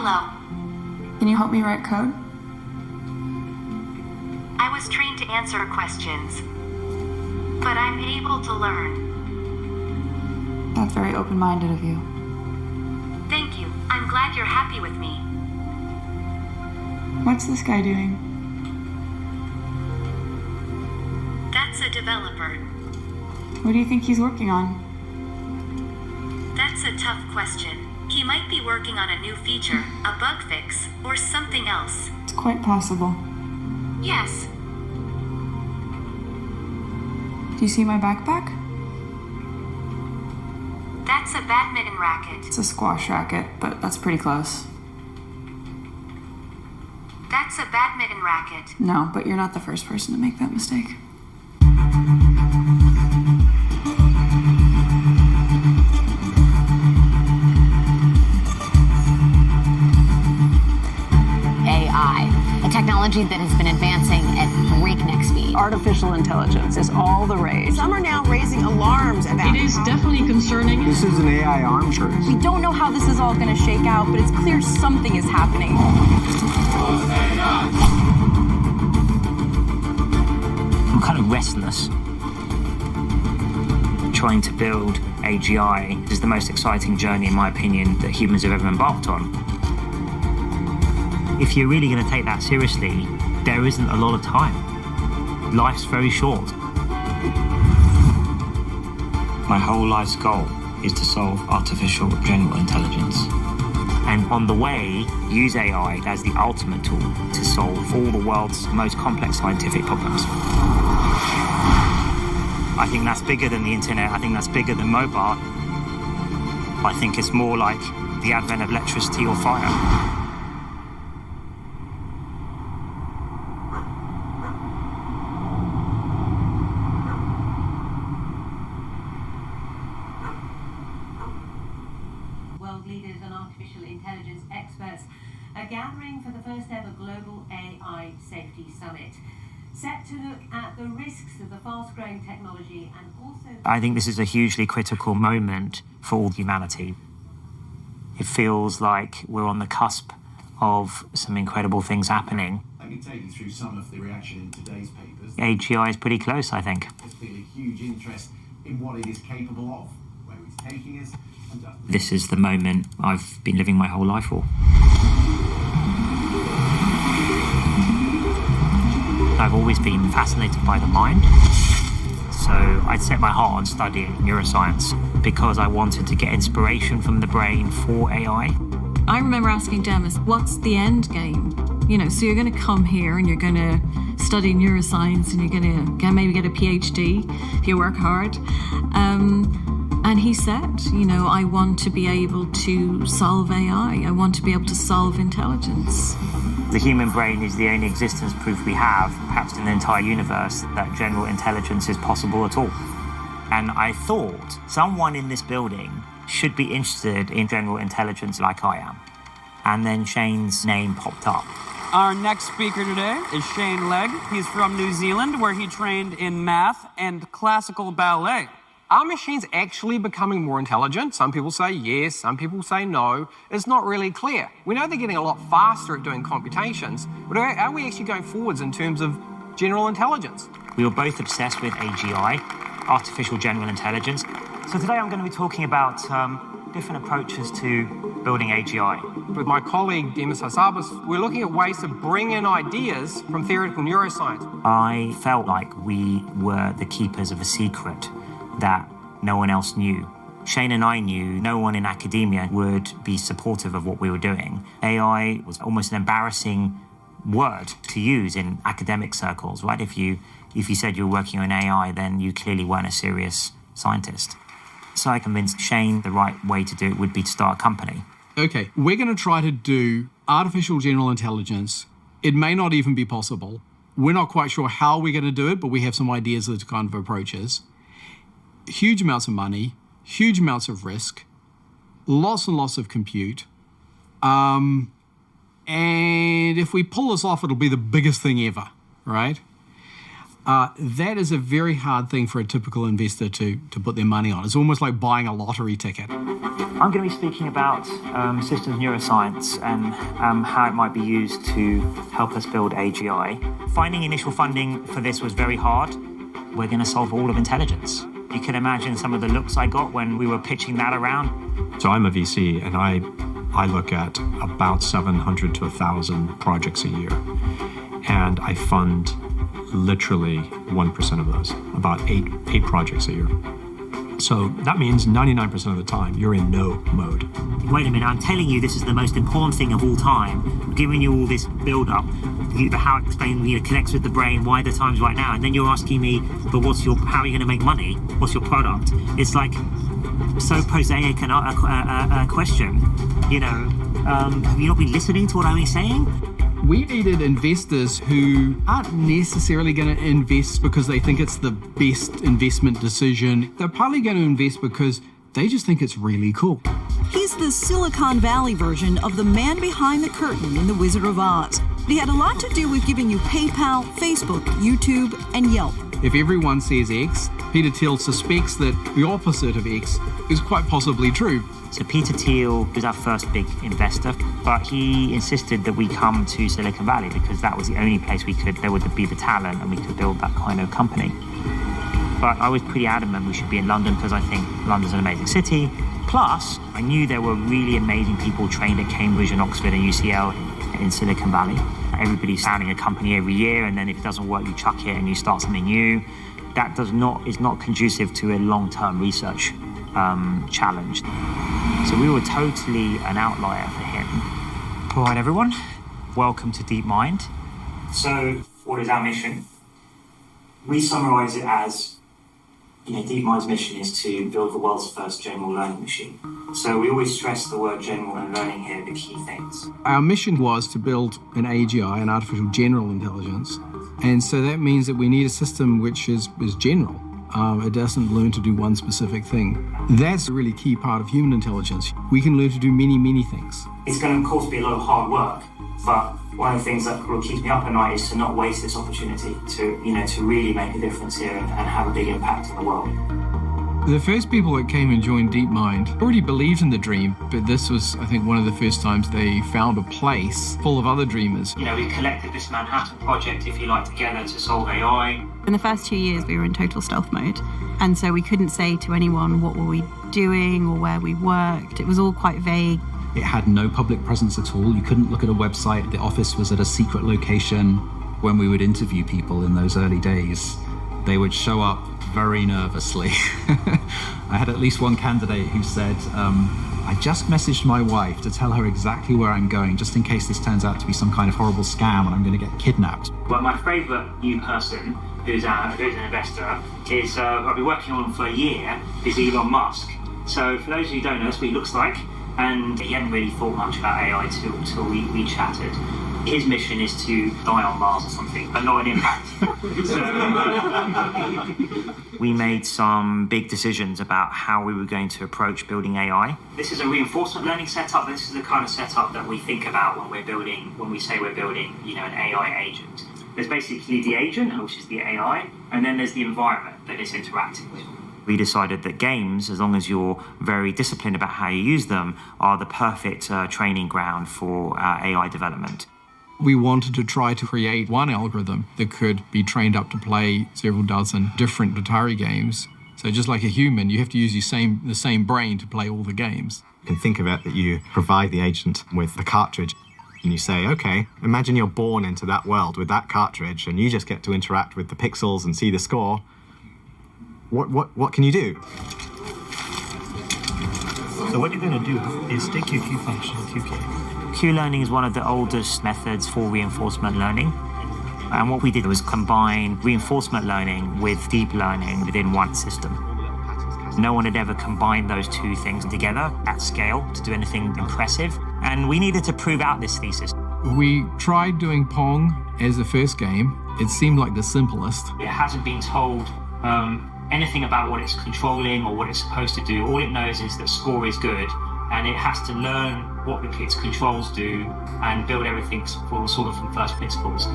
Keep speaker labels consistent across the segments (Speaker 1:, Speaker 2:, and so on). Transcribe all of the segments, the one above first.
Speaker 1: Hello.
Speaker 2: Can you help me write code?
Speaker 1: I was trained to answer questions, but I'm able to learn.
Speaker 2: That's very open-minded of you.
Speaker 1: Thank you. I'm glad you're happy with me.
Speaker 2: What's this guy doing?
Speaker 1: That's a developer.
Speaker 2: What do you think he's working on?
Speaker 1: That's a tough question. He might be working on a new feature, a bug fix, or something else.
Speaker 2: It's quite possible.
Speaker 1: Yes.
Speaker 2: Do you see my backpack?
Speaker 1: That's a badminton racket.
Speaker 2: It's a squash racket, but that's pretty close.
Speaker 1: That's a badminton racket.
Speaker 2: No, but you're not the first person to make that mistake.
Speaker 3: AI, a technology that has been advancing at breakneck speed.
Speaker 4: Artificial intelligence is all the rage.
Speaker 5: Some are now raising alarms about
Speaker 6: it. It is definitely concerning.
Speaker 7: This is an AI arms race.
Speaker 4: We don't know how this is all going to shake out, but it's clear something is happening.
Speaker 8: I'm kind of restless. Trying to build AGI is the most exciting journey, in my opinion, that humans have ever embarked on. If you're really going to take that seriously, there isn't a lot of time. Life's very short. My whole life's goal is to solve artificial general intelligence. And on the way, use AI as the ultimate tool to solve all the world's most complex scientific problems. I think that's bigger than the internet. I think that's bigger than mobile. I think it's more like the advent of electricity or fire.
Speaker 9: World leaders and artificial intelligence experts are gathering for the first ever global AI safety summit, set to look at the risks of the fast-growing technology and also...
Speaker 8: I think this is a hugely critical moment for all humanity. It feels like we're on the cusp of some incredible things happening.
Speaker 10: I can take you through some of the reaction in today's papers.
Speaker 8: AGI is pretty close, I think.
Speaker 10: There's been a huge interest in what it is capable of, where it's taking us.
Speaker 8: This is the moment I've been living my whole life for. I've always been fascinated by the mind. So I set my heart on studying neuroscience because I wanted to get inspiration from the brain for AI.
Speaker 6: I remember asking Demis, what's the end game? You know, so you're going to come here and you're going to study neuroscience and you're going to maybe get a PhD if you work hard. And he said, you know, I want to be able to solve AI. I want to be able to solve intelligence.
Speaker 8: The human brain is the only existence proof we have, perhaps in the entire universe, that general intelligence is possible at all. And I thought someone in this building should be interested in general intelligence like I am. And then Shane's name popped up.
Speaker 11: Our next speaker today is Shane Legg. He's from New Zealand, where he trained in math and classical ballet.
Speaker 12: Are machines actually becoming more intelligent? Some people say yes, some people say no. It's not really clear. We know they're getting a lot faster at doing computations, but are we actually going forwards in terms of general intelligence?
Speaker 8: We were both obsessed with AGI, artificial general intelligence. So today I'm going to be talking about different approaches to building AGI.
Speaker 12: With my colleague Demis Hassabis, we're looking at ways to bring in ideas from theoretical neuroscience.
Speaker 8: I felt like we were the keepers of a secret that no one else knew. Shane and I knew no one in academia would be supportive of what we were doing. AI was almost an embarrassing word to use in academic circles, right? If you said you were working on AI, then you clearly weren't a serious scientist. So I convinced Shane the right way to do it would be to start a company.
Speaker 13: Okay, we're going to try to do artificial general intelligence. It may not even be possible. We're not quite sure how we're going to do it, but we have some ideas of the kind of approaches. Huge amounts of money, huge amounts of risk, lots and lots of compute. And if we pull this off, it'll be the biggest thing ever, right? That is a very hard thing for a typical investor to put their money on. It's almost like buying a lottery ticket.
Speaker 8: I'm going to be speaking about systems neuroscience and how it might be used to help us build AGI. Finding initial funding for this was very hard. We're going to solve all of intelligence. You can imagine some of the looks I got when we were pitching that around.
Speaker 7: So I'm a VC, and I look at about 700 to 1,000 projects a year. And I fund literally 1% of those, about eight projects a year. So that means 99% of the time you're in no mode.
Speaker 8: Wait a minute, I'm telling you this is the most important thing of all time. I'm giving you all this build-up, how it connects with the brain, why the time's right now, and then you're asking me, but how are you going to make money? What's your product? It's like so prosaic a question. Have you not been listening to what I was saying?
Speaker 13: We needed investors who aren't necessarily going to invest because they think it's the best investment decision. They're partly going to invest because they just think it's really cool.
Speaker 14: He's the Silicon Valley version of the man behind the curtain in The Wizard of Oz. He had a lot to do with giving you PayPal, Facebook, YouTube, and Yelp.
Speaker 13: If everyone says X, Peter Thiel suspects that the opposite of X is quite possibly true.
Speaker 8: So Peter Thiel was our first big investor, but he insisted that we come to Silicon Valley because that was the only place there would be the talent and we could build that kind of company. But I was pretty adamant we should be in London because I think London's an amazing city. Plus, I knew there were really amazing people trained at Cambridge and Oxford and UCL in Silicon Valley. Everybody's founding a company every year, and then if it doesn't work, you chuck it and you start something new. That is not conducive to a long-term research challenge. So we were totally an outlier for him. All right, everyone, welcome to DeepMind. So what is our mission? We summarize it as, DeepMind's mission is to build the world's first general learning machine. So we always stress the word general and learning here, the key things.
Speaker 13: Our mission was to build an AGI, an artificial general intelligence. And so that means that we need a system which is general. It doesn't learn to do one specific thing. That's a really key part of human intelligence. We can learn to do many, many things.
Speaker 8: It's going to, of course, be a lot of hard work, but one of the things that keeps me up at night is to not waste this opportunity to really make a difference here and have a big impact in the world.
Speaker 13: The first people that came and joined DeepMind already believed in the dream, but this was, I think, one of the first times they found a place full of other dreamers.
Speaker 8: We collected this Manhattan project, if you like, together to solve AI.
Speaker 15: In the first 2 years, we were in total stealth mode. And so we couldn't say to anyone what were we doing or where we worked. It was all quite vague.
Speaker 16: It had no public presence at all. You couldn't look at a website. The office was at a secret location. When we would interview people in those early days, they would show up very nervously. I had at least one candidate who said, I just messaged my wife to tell her exactly where I'm going, just in case this turns out to be some kind of horrible scam and I'm going to get kidnapped.
Speaker 8: Well, my favourite new person who's an investor is, I've been working on for a year, is Elon Musk. So for those of you who don't know, that's what he looks like. And he hadn't really thought much about AI till we chatted. His mission is to die on Mars or something, but not an impact. We made some big decisions about how we were going to approach building AI. This is a reinforcement learning setup. This is the kind of setup that we think about when we say we're building, an AI agent. There's basically the agent, which is the AI, and then there's the environment that it's interacting with. We decided that games, as long as you're very disciplined about how you use them, are the perfect training ground for AI development.
Speaker 13: We wanted to try to create one algorithm that could be trained up to play several dozen different Atari games. So just like a human, you have to use the same brain to play all the games.
Speaker 7: You can think of it that you provide the agent with the cartridge and you say, okay, imagine you're born into that world with that cartridge and you just get to interact with the pixels and see the score. What can you do?
Speaker 17: So what you're going to do is take your Q function, QK.
Speaker 8: Q-learning is one of the oldest methods for reinforcement learning. And what we did was combine reinforcement learning with deep learning within one system. No one had ever combined those two things together at scale to do anything impressive. And we needed to prove out this thesis.
Speaker 13: We tried doing Pong as the first game. It seemed like the simplest.
Speaker 8: It hasn't been told anything about what it's controlling or what it's supposed to do. All it knows is that score is good, and it has to learn what its controls do and build everything from first principles.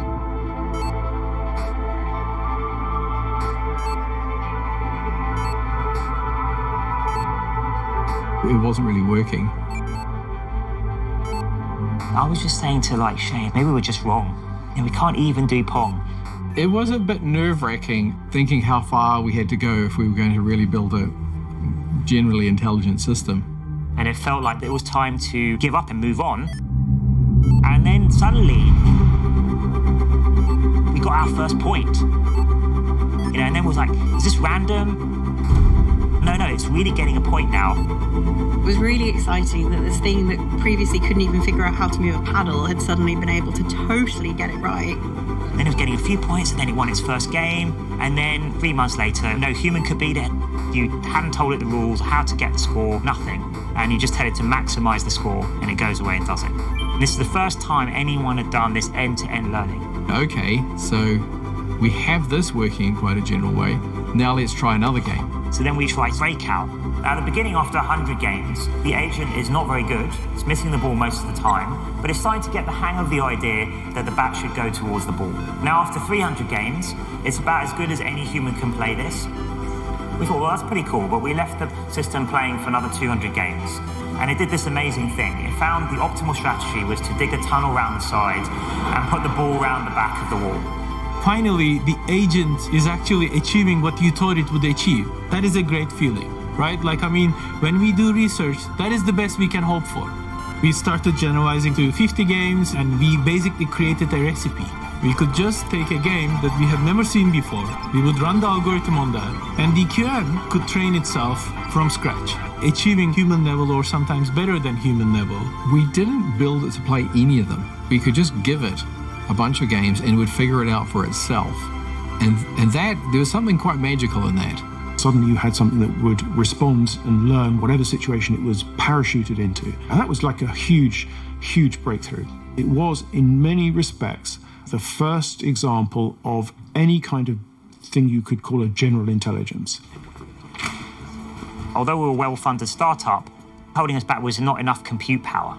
Speaker 13: it wasn't really working.
Speaker 8: I was just saying to Shane, maybe we're just wrong. And we can't even do Pong.
Speaker 13: It was a bit nerve-wracking thinking how far we had to go if we were going to really build a generally intelligent system.
Speaker 8: And it felt like it was time to give up and move on. And then suddenly, we got our first point. And then it was like, is this random? No, it's really getting a point now.
Speaker 15: It was really exciting that this thing that previously couldn't even figure out how to move a paddle had suddenly been able to totally get it right.
Speaker 8: Then it was getting a few points, and then it won its first game. And then 3 months later, no human could beat it. You hadn't told it the rules, how to get the score, nothing. And you just tell it to maximize the score, and it goes away and does it. And this is the first time anyone had done this end-to-end learning.
Speaker 13: Okay, so we have this working in quite a general way. Now let's try another game.
Speaker 8: So then we try Breakout. At the beginning, after 100 games, the agent is not very good. It's missing the ball most of the time, but it's starting to get the hang of the idea that the bat should go towards the ball. Now, after 300 games, it's about as good as any human can play this. We thought, well, that's pretty cool, but we left the system playing for another 200 games. And it did this amazing thing. It found the optimal strategy was to dig a tunnel around the side and put the ball around the back of the wall.
Speaker 18: Finally, the agent is actually achieving what you thought it would achieve. That is a great feeling, right? When we do research, that is the best we can hope for. We started generalizing to 50 games, and we basically created a recipe. We could just take a game that we have never seen before. We would run the algorithm on that, and the QM could train itself from scratch, achieving human level or sometimes better than human level.
Speaker 13: We didn't build it to play any of them. We could just give it a bunch of games and it would figure it out for itself. And that, there was something quite magical in that.
Speaker 7: Suddenly you had something that would respond and learn whatever situation it was parachuted into. And that was like a huge, huge breakthrough. It was, in many respects, the first example of any kind of thing you could call a general intelligence.
Speaker 8: Although we were a well-funded startup, holding us back was not enough compute power.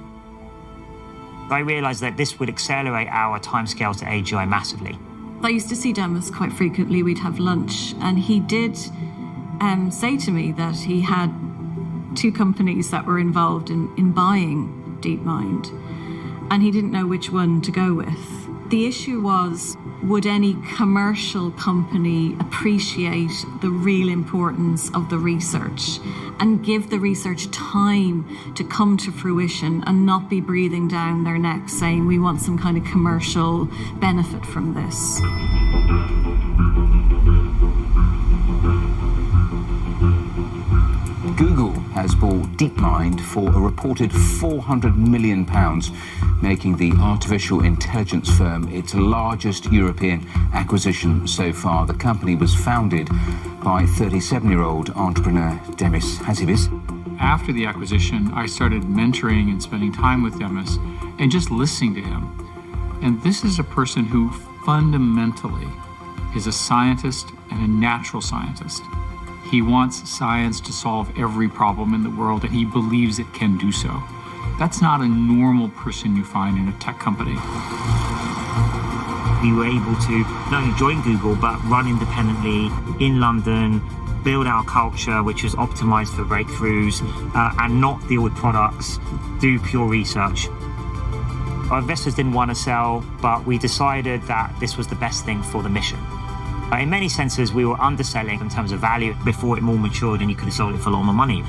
Speaker 8: I realized that this would accelerate our timescales to AGI massively.
Speaker 6: I used to see Demis quite frequently. We'd have lunch, and he did say to me that he had 2 companies that were involved in buying DeepMind, and he didn't know which one to go with. The issue was, would any commercial company appreciate the real importance of the research and give the research time to come to fruition and not be breathing down their necks saying we want some kind of commercial benefit from this?
Speaker 19: Google has bought DeepMind for a reported £400 million, making the artificial intelligence firm its largest European acquisition so far. The company was founded by 37-year-old entrepreneur Demis Hassabis.
Speaker 20: After the acquisition, I started mentoring and spending time with Demis and just listening to him. And this is a person who fundamentally is a scientist and a natural scientist. He wants science to solve every problem in the world, and he believes it can do so. That's not a normal person you find in a tech company.
Speaker 8: We were able to not only join Google, but run independently in London, build our culture, which was optimized for breakthroughs, and not deal with products, do pure research. Our investors didn't want to sell, but we decided that this was the best thing for the mission. In many senses, we were underselling in terms of value before it more matured and you could have sold it for a lot more money.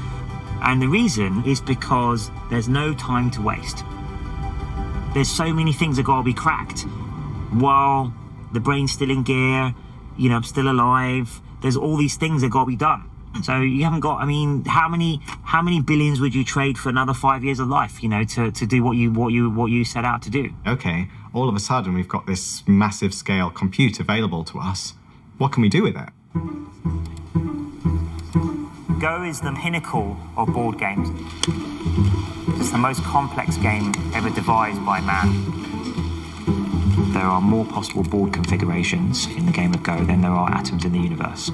Speaker 8: And the reason is because there's no time to waste. There's so many things that got to be cracked while the brain's still in gear, I'm still alive. There's all these things that got to be done. So you haven't got, how many billions would you trade for another 5 years of life, to do what you set out to do?
Speaker 21: Okay, all of a sudden we've got this massive scale compute available to us. What can we do with it?
Speaker 8: Go is the pinnacle of board games. It's the most complex game ever devised by man. There are more possible board configurations in the game of Go than there are atoms in the universe.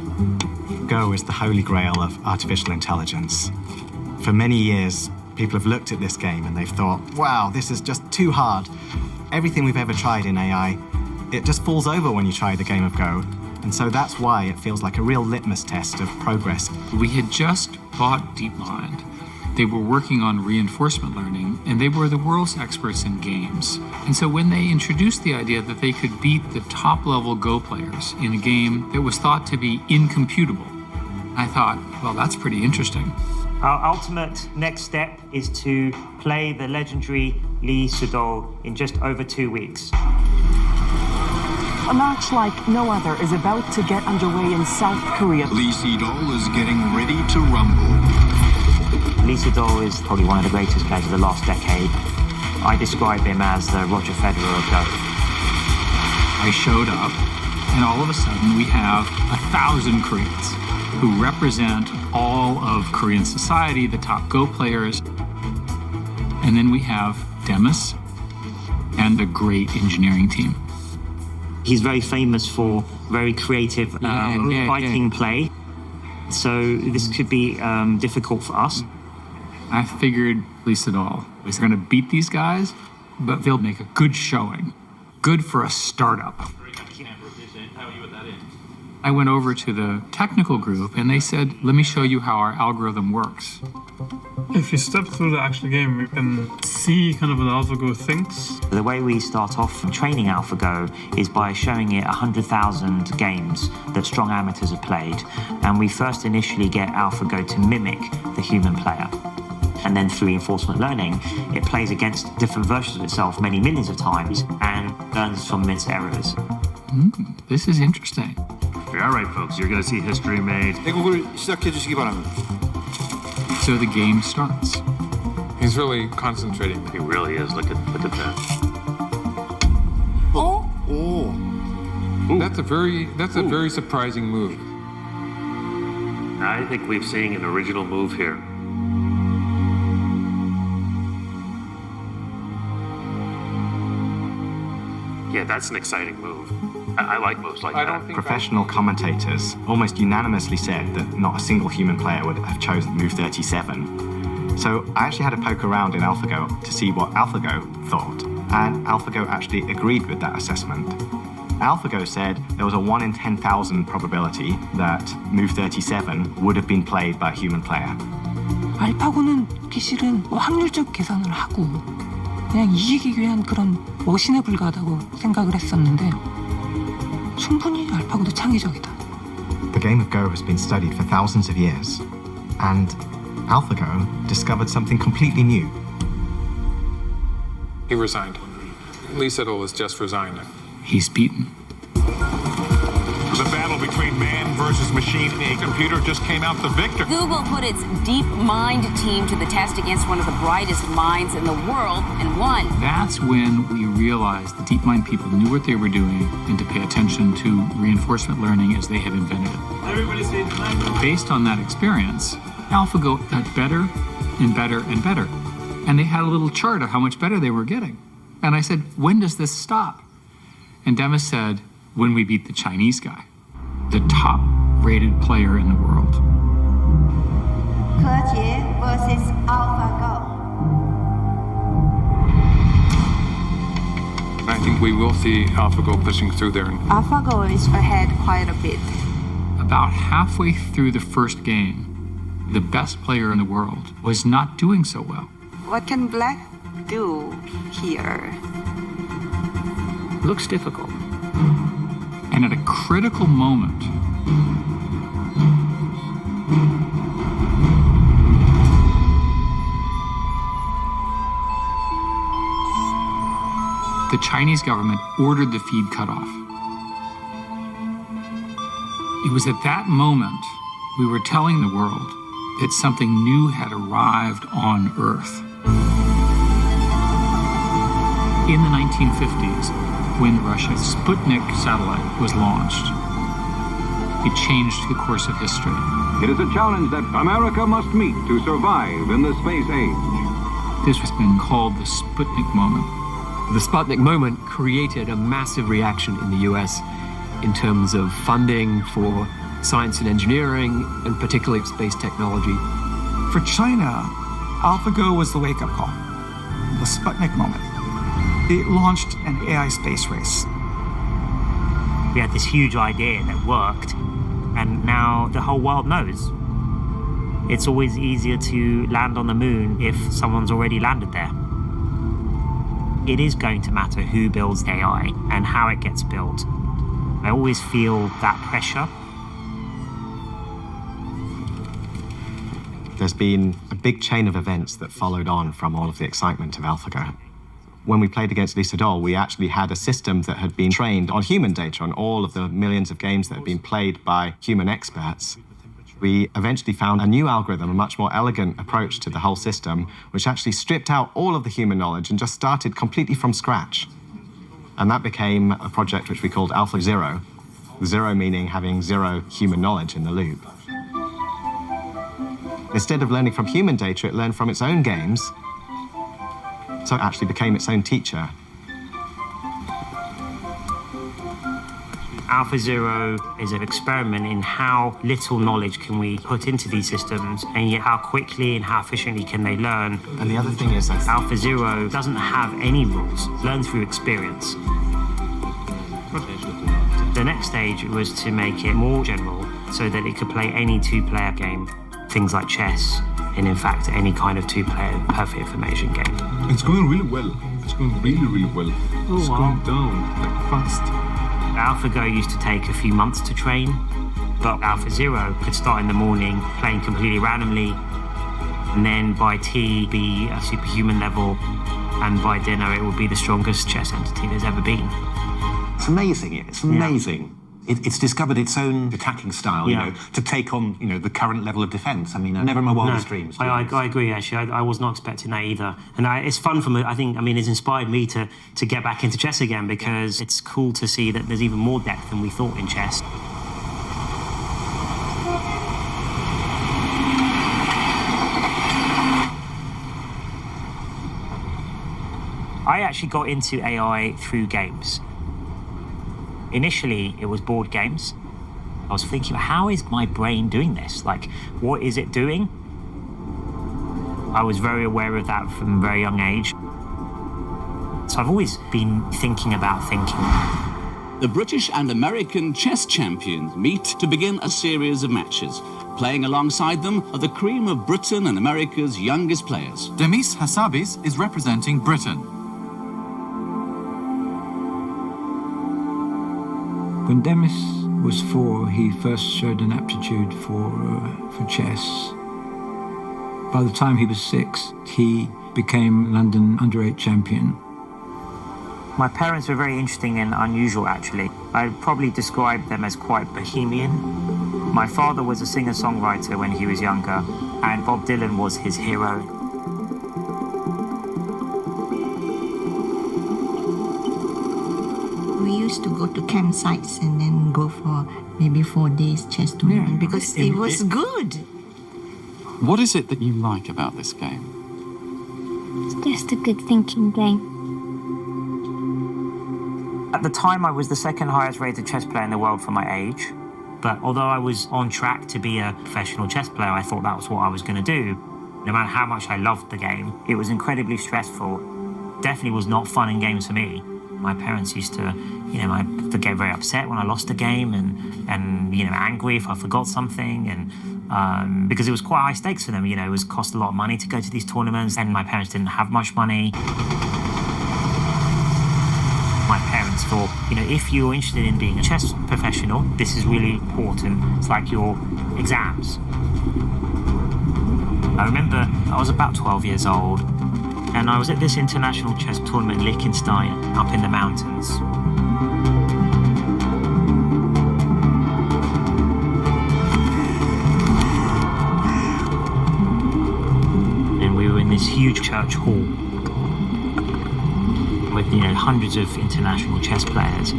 Speaker 21: Go is the holy grail of artificial intelligence. For many years, people have looked at this game and they've thought, wow, this is just too hard. Everything we've ever tried in AI, it just falls over when you try the game of Go. And so that's why it feels like a real litmus test of progress.
Speaker 20: We had just bought DeepMind, They were working on reinforcement learning, and they were the world's experts in games. And so when they introduced the idea that they could beat the top-level Go players in a game that was thought to be incomputable, I thought, well, that's pretty interesting.
Speaker 8: Our ultimate next step is to play the legendary Lee Sedol in just over 2 weeks.
Speaker 4: A match like no other is about to get underway in South Korea.
Speaker 1: Lee Sedol is getting ready to rumble.
Speaker 8: Lee Sedol is probably one of the greatest players of the last decade. I describe him as the Roger Federer of Go.
Speaker 20: I showed up, and all of a sudden we have 1,000 Koreans who represent all of Korean society, the top Go players. And then we have Demis and a great engineering team.
Speaker 8: He's very famous for very creative fighting play. So this could be difficult for us.
Speaker 20: I figured Lee Sedol was going to beat these guys, but they'll make a good showing. Good for a startup. I went over to the technical group and they said, let me show you how our algorithm works.
Speaker 18: If you step through the actual game, you can see kind of what AlphaGo thinks.
Speaker 8: The way we start off from training AlphaGo is by showing it 100,000 games that strong amateurs have played. And we first initially get AlphaGo to mimic the human player. And then through reinforcement learning, it plays against different versions of itself many millions of times and learns from its errors.
Speaker 20: This is interesting.
Speaker 22: All right, folks, you're going to see history made.
Speaker 20: So the game starts.
Speaker 23: He's really concentrating.
Speaker 22: He really is. Look at that.
Speaker 23: That's a very surprising move.
Speaker 22: I think we've seen an original move here. Yeah, that's an exciting move. I like moves like that.
Speaker 21: Professional commentators almost unanimously said that not a single human player would have chosen move 37. So I actually had to poke around in AlphaGo to see what AlphaGo thought, and AlphaGo actually agreed with that assessment. AlphaGo said there was a 1 in 10,000 probability that move 37 would have been played by a human player.
Speaker 24: 알파고는 사실은 확률적 계산을 하고 그냥 이기기 위한 그런 머신에 불과하다고 생각을 했었는데 충분히 알파고도 창의적이다.
Speaker 21: The game of Go has been studied for thousands of years, and AlphaGo discovered something completely new.
Speaker 23: He resigned. Lee Sedol has just resigned.
Speaker 20: He's beaten.
Speaker 1: The battle between man versus machine and a computer just came out the victor.
Speaker 25: Google put its DeepMind team to the test against one of the brightest minds in the world and won.
Speaker 20: That's when we realized the DeepMind people knew what they were doing and to pay attention to reinforcement learning as they had invented it.
Speaker 18: Everybody say tonight.
Speaker 20: Based on that experience, AlphaGo got better and better and better. And they had a little chart of how much better they were getting. And I said, when does this stop? And Demis said, when we beat the Chinese guy, the top-rated player in the world.
Speaker 26: Krieg versus AlphaGo.
Speaker 23: I think we will see AlphaGo pushing through there.
Speaker 26: AlphaGo is ahead quite a bit.
Speaker 20: About halfway through the first game, the best player in the world was not doing so well.
Speaker 26: What can Black do here?
Speaker 20: Looks difficult. And at a critical moment, the Chinese government ordered the feed cut off. It was at that moment we were telling the world that something new had arrived on Earth. In the 1950s, when Russia's Sputnik satellite was launched, it changed the course of history.
Speaker 27: It is a challenge that America must meet to survive in the space age.
Speaker 20: This has been called the Sputnik moment.
Speaker 28: The Sputnik moment created a massive reaction in the US in terms of funding for science and engineering, and particularly space technology.
Speaker 29: For China, AlphaGo was the wake-up call, the Sputnik moment. It launched an AI space race.
Speaker 8: We had this huge idea that worked, and now the whole world knows. It's always easier to land on the moon if someone's already landed there. It is going to matter who builds AI and how it gets built. I always feel that pressure.
Speaker 21: There's been a big chain of events that followed on from all of the excitement of AlphaGo. When we played against Lisa Dore, we actually had a system that had been trained on human data, on all of the millions of games that had been played by human experts. We eventually found a new algorithm, a much more elegant approach to the whole system, which actually stripped out all of the human knowledge and just started completely from scratch. And that became a project which we called AlphaZero, zero meaning having zero human knowledge in the loop. Instead of learning from human data, it learned from its own games, so it actually became its own teacher.
Speaker 8: AlphaZero is an experiment in how little knowledge can we put into these systems, and yet how quickly and how efficiently can they learn.
Speaker 21: And the other thing is that
Speaker 8: AlphaZero doesn't have any rules, learn through experience. The next stage was to make it more general so that it could play any two-player game, things like chess, and in fact any kind of two-player perfect information game.
Speaker 23: It's going really well. It's going really, really well.
Speaker 8: Oh,
Speaker 23: it's
Speaker 8: wow.
Speaker 23: going down like fast.
Speaker 8: AlphaGo used to take a few months to train, but AlphaZero could start in the morning playing completely randomly, and then by tea be a superhuman level, and by dinner it would be the strongest chess entity there's ever been.
Speaker 2: It's amazing. It's amazing. It's discovered its own attacking style, you know, to take on, you know, the current level of defence. I mean, never in my wildest dreams.
Speaker 8: I agree, actually. I was not expecting that either. And it's fun for me. I think, it's inspired me to get back into chess again, because it's cool to see that there's even more depth than we thought in chess. I actually got into AI through games. Initially, it was board games. I was thinking, how is my brain doing this? Like, what is it doing? I was very aware of that from a very young age. So I've always been thinking about thinking.
Speaker 3: The British and American chess champions meet to begin a series of matches. Playing alongside them are the cream of Britain and America's youngest players.
Speaker 5: Demis Hassabis is representing Britain.
Speaker 9: When Demis was 4, he first showed an aptitude for chess. By the time he was 6, he became London under-8 champion.
Speaker 8: My parents were very interesting and unusual, actually. I'd probably describe them as quite bohemian. My father was a singer-songwriter when he was younger, and Bob Dylan was his hero.
Speaker 10: We used to go to campsites and then go for maybe 4 days chess tournament because it was good.
Speaker 5: What is it that you like about this game?
Speaker 11: It's just a good thinking game.
Speaker 8: At the time, I was the second highest rated chess player in the world for my age. But although I was on track to be a professional chess player, I thought that was what I was going to do. No matter how much I loved the game, it was incredibly stressful. Definitely was not fun in games for me. My parents used to, they'd get very upset when I lost a game and angry if I forgot something, and because it was quite high stakes for them. It was cost a lot of money to go to these tournaments, and my parents didn't have much money. My parents thought, if you're interested in being a chess professional, this is really important. It's like your exams. I remember I was about 12 years old, and I was at this international chess tournament in Liechtenstein, up in the mountains. And we were in this huge church hall with, hundreds of international chess players.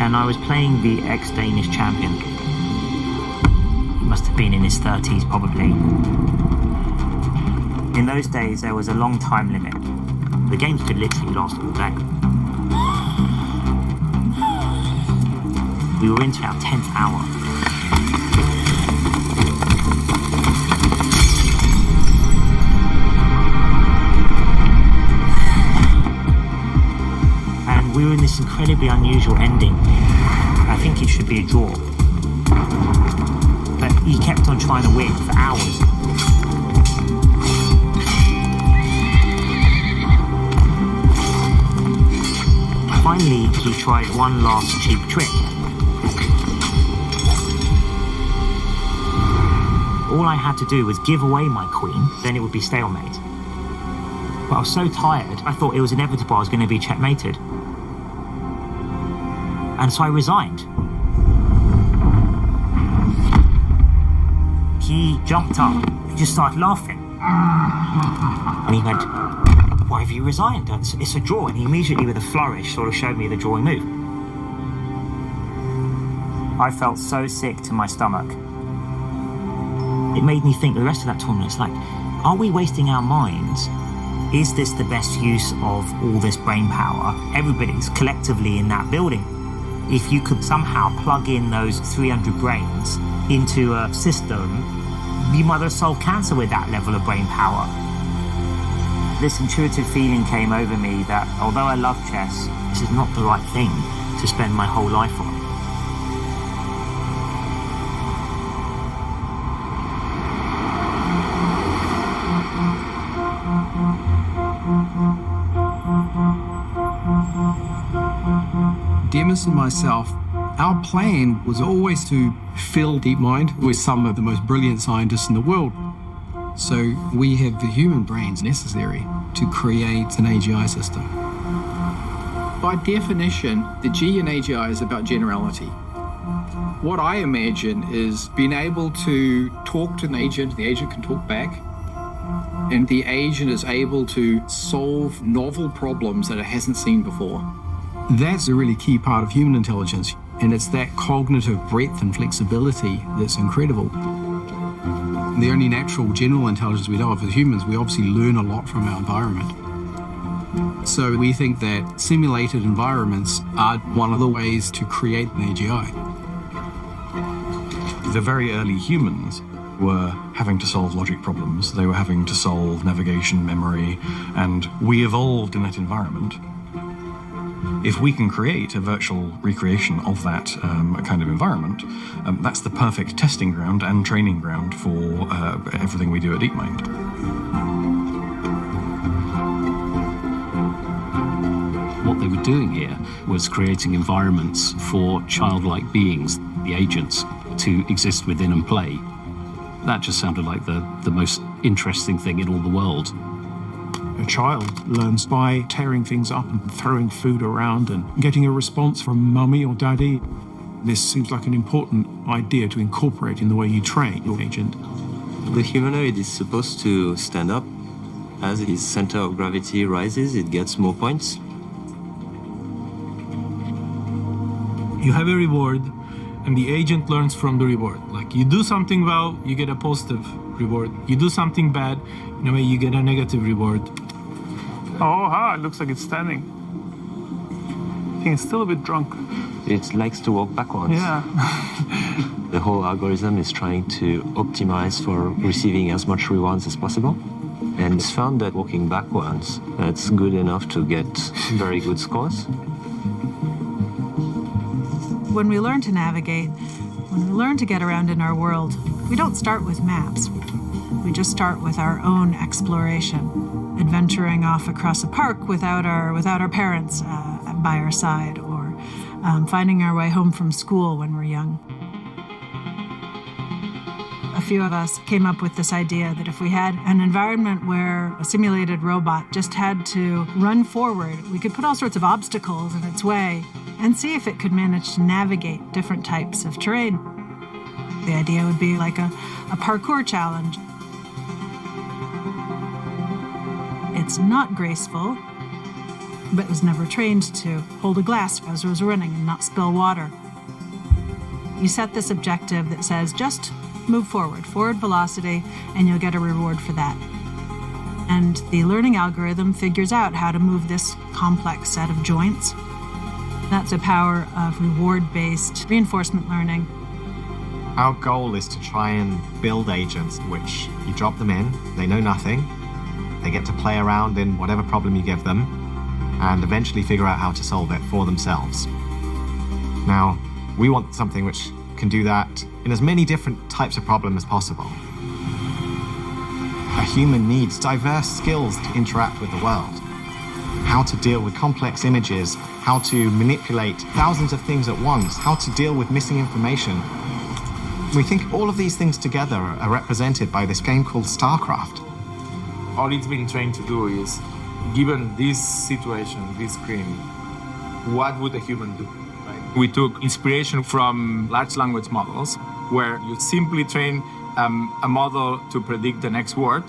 Speaker 8: And I was playing the ex-Danish champion. He must have been in his 30s, probably. In those days, there was a long time limit. The games could literally last all day. We were into our 10th hour. And we were in this incredibly unusual ending. I think it should be a draw. But He kept on trying to win for hours. Finally, he tried one last cheap trick. All I had to do was give away my queen, then it would be stalemate. But I was so tired, I thought it was inevitable I was going to be checkmated. And so I resigned. He jumped up, he just started laughing. And he went, "Why have you resigned? It's a draw." And he immediately, with a flourish, sort of showed me the drawing move. I felt so sick to my stomach. It made me think the rest of that tournament, it's like, are we wasting our minds? Is this the best use of all this brain power? Everybody's collectively in that building. If you could somehow plug in those 300 brains into a system, you might have solved cancer with that level of brain power. This intuitive feeling came over me that although I love chess, this is not the right thing to spend my whole life on.
Speaker 6: Demis and myself, our plan was always to fill DeepMind with some of the most brilliant scientists in the world. So we have the human brains necessary to create an AGI system.
Speaker 7: By definition, the G in AGI is about generality. What I imagine is being able to talk to an agent, the agent can talk back, and the agent is able to solve novel problems that it hasn't seen before.
Speaker 6: That's a really key part of human intelligence, and it's that cognitive breadth and flexibility that's incredible. The only natural general intelligence we know of as humans, we obviously learn a lot from our environment. So we think that simulated environments are one of the ways to create an AGI.
Speaker 12: The very early humans were having to solve logic problems. They were having to solve navigation, memory, and we evolved in that environment. If we can create a virtual recreation of that kind of environment, that's the perfect testing ground and training ground for everything we do at DeepMind.
Speaker 28: What they were doing here was creating environments for childlike beings, the agents, to exist within and play. That just sounded like the most interesting thing in all the world.
Speaker 13: A child learns by tearing things up and throwing food around and getting a response from mummy or daddy. This seems like an important idea to incorporate in the way you train your agent.
Speaker 14: The humanoid is supposed to stand up. As his center of gravity rises, it gets more points.
Speaker 18: You have a reward, and the agent learns from the reward. Like, you do something well, you get a positive reward. You do something bad, in a way you get a negative reward.
Speaker 13: Oh, it looks like it's standing. I think it's still a bit drunk.
Speaker 14: It likes to walk backwards.
Speaker 13: Yeah.
Speaker 14: The whole algorithm is trying to optimize for receiving as much rewards as possible. And it's found that walking backwards, that's good enough to get very good scores.
Speaker 15: When we learn to navigate, when we learn to get around in our world, we don't start with maps. We just start with our own exploration, adventuring off across a park without our parents by our side, or finding our way home from school when we're young. A few of us came up with this idea that if we had an environment where a simulated robot just had to run forward, we could put all sorts of obstacles in its way and see if it could manage to navigate different types of terrain. The idea would be like a parkour challenge. It's not graceful, but was never trained to hold a glass as it was running and not spill water. You set this objective that says just move forward velocity, and you'll get a reward for that. And the learning algorithm figures out how to move this complex set of joints. That's the power of reward-based reinforcement learning.
Speaker 21: Our goal is to try and build agents which you drop them in, they know nothing, they get to play around in whatever problem you give them, and eventually figure out how to solve it for themselves. Now, we want something which can do that in as many different types of problem as possible. A human needs diverse skills to interact with the world. How to deal with complex images, how to manipulate thousands of things at once, how to deal with missing information. We think all of these things together are represented by this game called StarCraft.
Speaker 1: All it's been trained to do is, given this situation, this screen, what would a human do? Right? We took inspiration from large language models, where you simply train a model to predict the next word,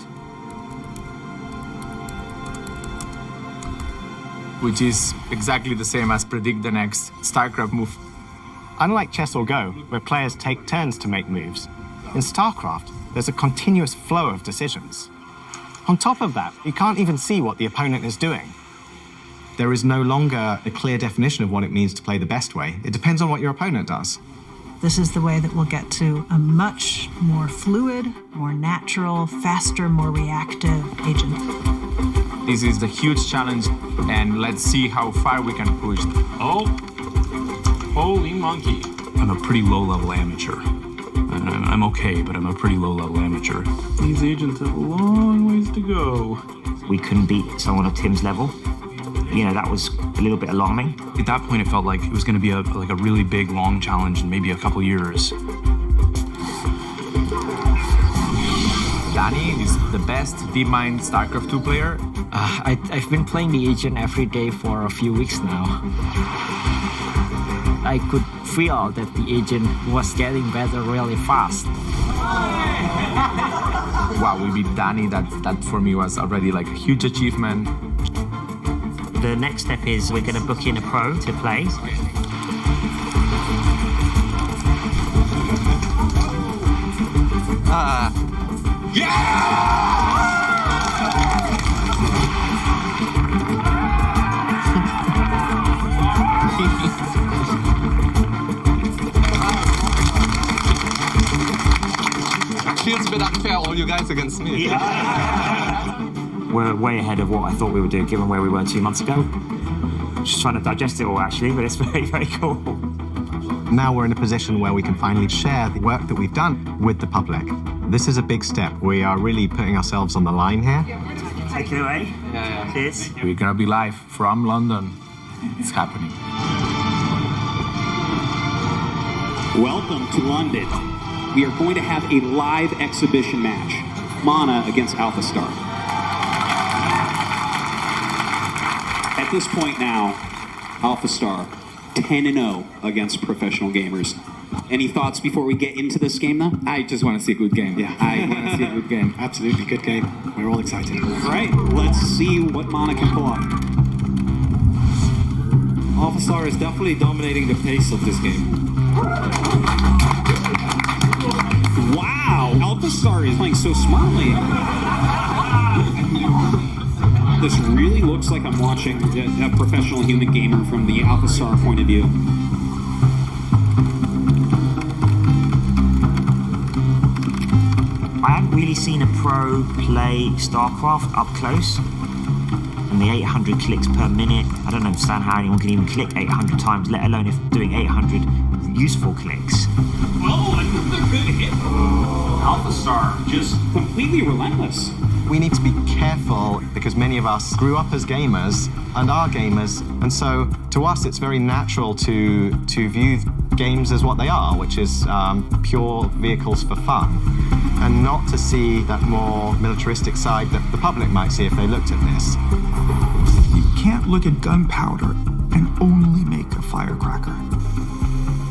Speaker 1: which is exactly the same as predict the next StarCraft move.
Speaker 21: Unlike chess or Go, where players take turns to make moves, in StarCraft, there's a continuous flow of decisions. On top of that, you can't even see what the opponent is doing. There is no longer a clear definition of what it means to play the best way. It depends on what your opponent does.
Speaker 15: This is the way that we'll get to a much more fluid, more natural, faster, more reactive agent.
Speaker 1: This is the huge challenge, and let's see how far we can push.
Speaker 28: Oh, holy monkey. I'm a pretty low-level amateur. I'm okay, but I'm a pretty low-level amateur.
Speaker 18: These agents have a long ways to go.
Speaker 8: We couldn't beat someone of Tim's level. You know, that was a little bit alarming.
Speaker 12: At that point, it felt like it was going to be a really big, long challenge in maybe a couple years.
Speaker 1: Danny is the best DeepMind StarCraft 2 player.
Speaker 9: I've been playing the agent every day for a few weeks now. I could feel that the agent was getting better really fast.
Speaker 1: Wow, we beat Danny. That for me was already like a huge achievement.
Speaker 8: The next step is we're going to book in a pro to play.
Speaker 4: Feels a bit unfair, all you guys against me.
Speaker 8: We're way ahead of what I thought we would do, given where we were 2 months ago. Just trying to digest it all, actually, but it's very, very cool.
Speaker 21: Now we're in a position where we can finally share the work that we've done with the public. This is a big step. We are really putting ourselves on the line here.
Speaker 8: Take it away. Yeah. Cheers.
Speaker 1: We're gonna be live from London. It's happening.
Speaker 16: Welcome to London. We are going to have a live exhibition match. Mana against AlphaStar. At this point now, AlphaStar 10-0 against professional gamers. Any thoughts before we get into this game, though?
Speaker 1: I just want to see a good game.
Speaker 4: Yeah, I want to see a good game. Absolutely, good game. We're all excited.
Speaker 16: All right, let's see what Mana can pull off.
Speaker 4: AlphaStar is definitely dominating the pace of this game.
Speaker 16: Wow, AlphaStar is playing so smartly. This really looks like I'm watching a professional human gamer from the AlphaStar point of view.
Speaker 8: I haven't really seen a pro play StarCraft up close. And the 800 clicks per minute, I don't understand how anyone can even click 800 times, let alone if doing 800 useful clicks.
Speaker 16: Oh, another good hit. AlphaStar just completely relentless.
Speaker 21: We need to be careful because many of us grew up as gamers and are gamers, and so to us it's very natural to view games as what they are, which is pure vehicles for fun, and not to see that more militaristic side that the public might see if they looked at this.
Speaker 29: You can't look at gunpowder and only make a firecracker.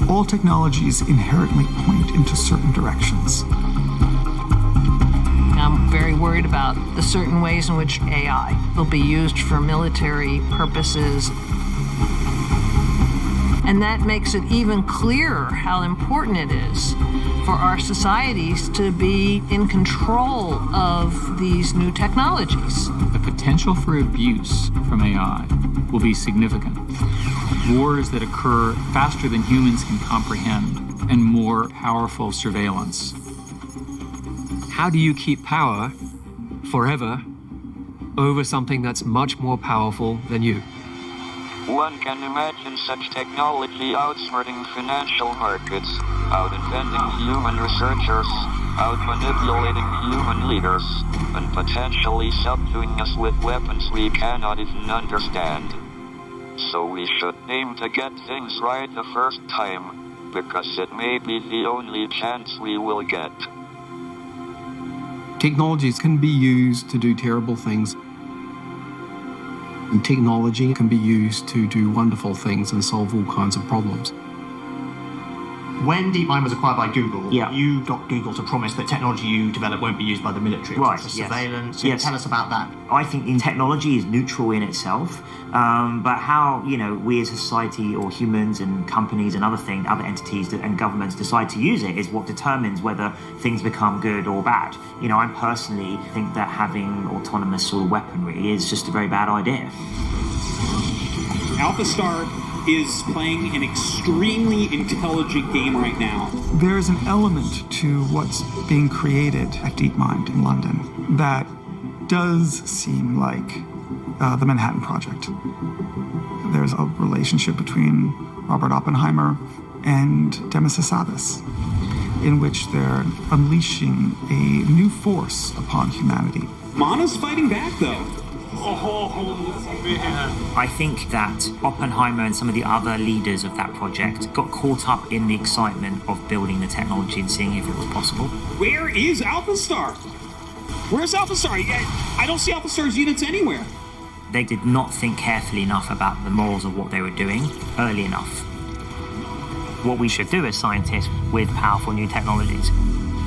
Speaker 29: All technologies inherently point into certain directions.
Speaker 17: I'm very worried about the certain ways in which AI will be used for military purposes. And that makes it even clearer how important it is for our societies to be in control of these new technologies.
Speaker 20: The potential for abuse from AI will be significant. Wars that occur faster than humans can comprehend, and more powerful surveillance.
Speaker 19: How do you keep power forever over something that's much more powerful than you?
Speaker 22: One can imagine such technology outsmarting financial markets,
Speaker 2: out-inventing human researchers, out-manipulating human leaders, and potentially subduing us with weapons we cannot even understand. So we should aim to get things right the first time, because it may be the only chance we will get.
Speaker 6: Technologies can be used to do terrible things. And technology can be used to do wonderful things and solve all kinds of problems.
Speaker 4: When DeepMind was acquired by Google, you got Google to promise that technology you develop won't be used by the military.
Speaker 8: Right,
Speaker 4: for
Speaker 8: yes.
Speaker 4: surveillance.
Speaker 8: Yes.
Speaker 4: Tell us about that.
Speaker 8: I think in technology is neutral in itself, but how we as a society or humans and companies and other entities and governments decide to use it is what determines whether things become good or bad. I personally think that having autonomous sort of weaponry is just a very bad idea.
Speaker 16: AlphaStar is playing an extremely intelligent game right now.
Speaker 29: There's an element to what's being created at DeepMind in London that does seem like the Manhattan Project. There's a relationship between Robert Oppenheimer and Demis Hassabis, in which they're unleashing a new force upon humanity.
Speaker 16: Mana's fighting back, though.
Speaker 8: I think that Oppenheimer and some of the other leaders of that project got caught up in the excitement of building the technology and seeing if it was possible.
Speaker 16: Where is AlphaStar? Where's AlphaStar? I don't see AlphaStar's units anywhere.
Speaker 8: They did not think carefully enough about the morals of what they were doing early enough. What we should do as scientists with powerful new technologies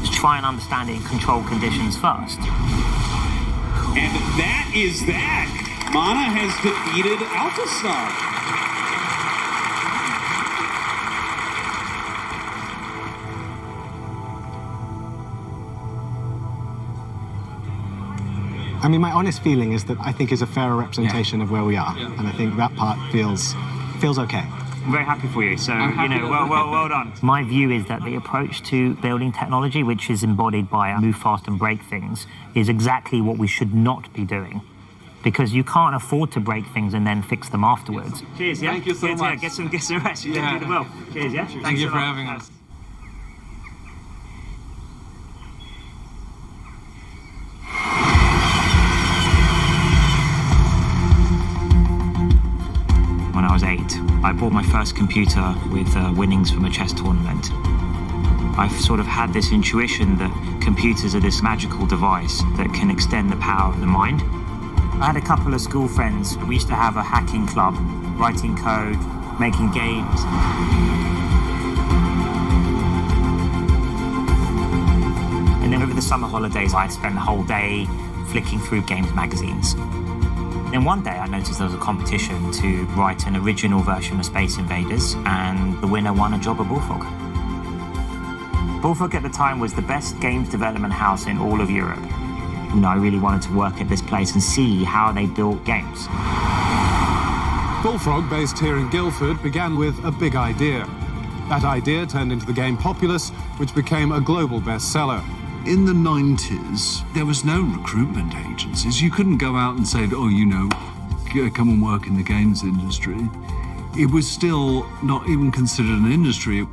Speaker 8: is try and understand it in controlled conditions first.
Speaker 16: And that is that. Mana has defeated AlphaStar.
Speaker 21: I mean, my honest feeling is that I think is a fairer representation of where we are. And I think that part feels okay.
Speaker 8: I'm very happy for you. So, well done. My view is that the approach to building technology, which is embodied by move fast and break things, is exactly what we should not be doing. Because you can't afford to break things and then fix them afterwards. Cheers, yeah?
Speaker 18: Thank you so much.
Speaker 8: Get some rest. You did well. Cheers, yeah?
Speaker 18: Thank you for having us.
Speaker 8: When I was 8, I bought my first computer with winnings from a chess tournament. I've sort of had this intuition that computers are this magical device that can extend the power of the mind. I had a couple of school friends. We used to have a hacking club, writing code, making games. And then over the summer holidays, I'd spend the whole day flicking through games magazines. Then one day I noticed there was a competition to write an original version of Space Invaders, and the winner won a job at Bullfrog. Bullfrog at the time was the best games development house in all of Europe. I really wanted to work at this place and see how they built games.
Speaker 3: Bullfrog, based here in Guildford, began with a big idea. That idea turned into the game Populous, which became a global bestseller.
Speaker 10: In the 90s, there was no recruitment agencies. You couldn't go out and say, come and work in the games industry. It was still not even considered an industry.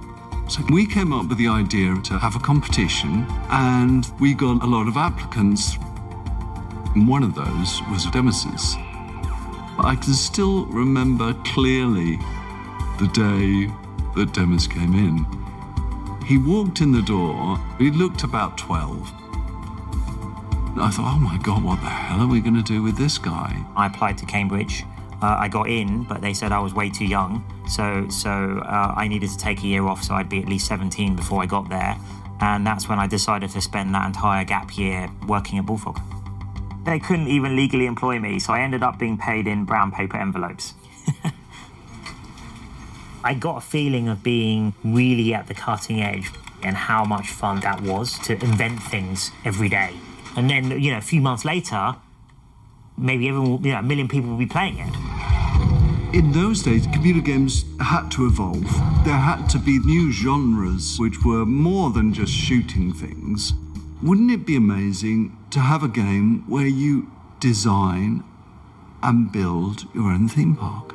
Speaker 10: So we came up with the idea to have a competition, and we got a lot of applicants. And one of those was Demis's. I can still remember clearly the day that Demis came in. He walked in the door, he looked about 12. I thought, oh my God, what the hell are we going to do with this guy?
Speaker 8: I applied to Cambridge. I got in, but they said I was way too young. So I needed to take a year off, so I'd be at least 17 before I got there. And that's when I decided to spend that entire gap year working at Bullfrog. They couldn't even legally employ me, so I ended up being paid in brown paper envelopes. I got a feeling of being really at the cutting edge and how much fun that was to invent things every day. And then, a few months later, maybe everyone, a million people will be playing it.
Speaker 10: In those days, computer games had to evolve. There had to be new genres which were more than just shooting things. Wouldn't it be amazing to have a game where you design and build your own theme park?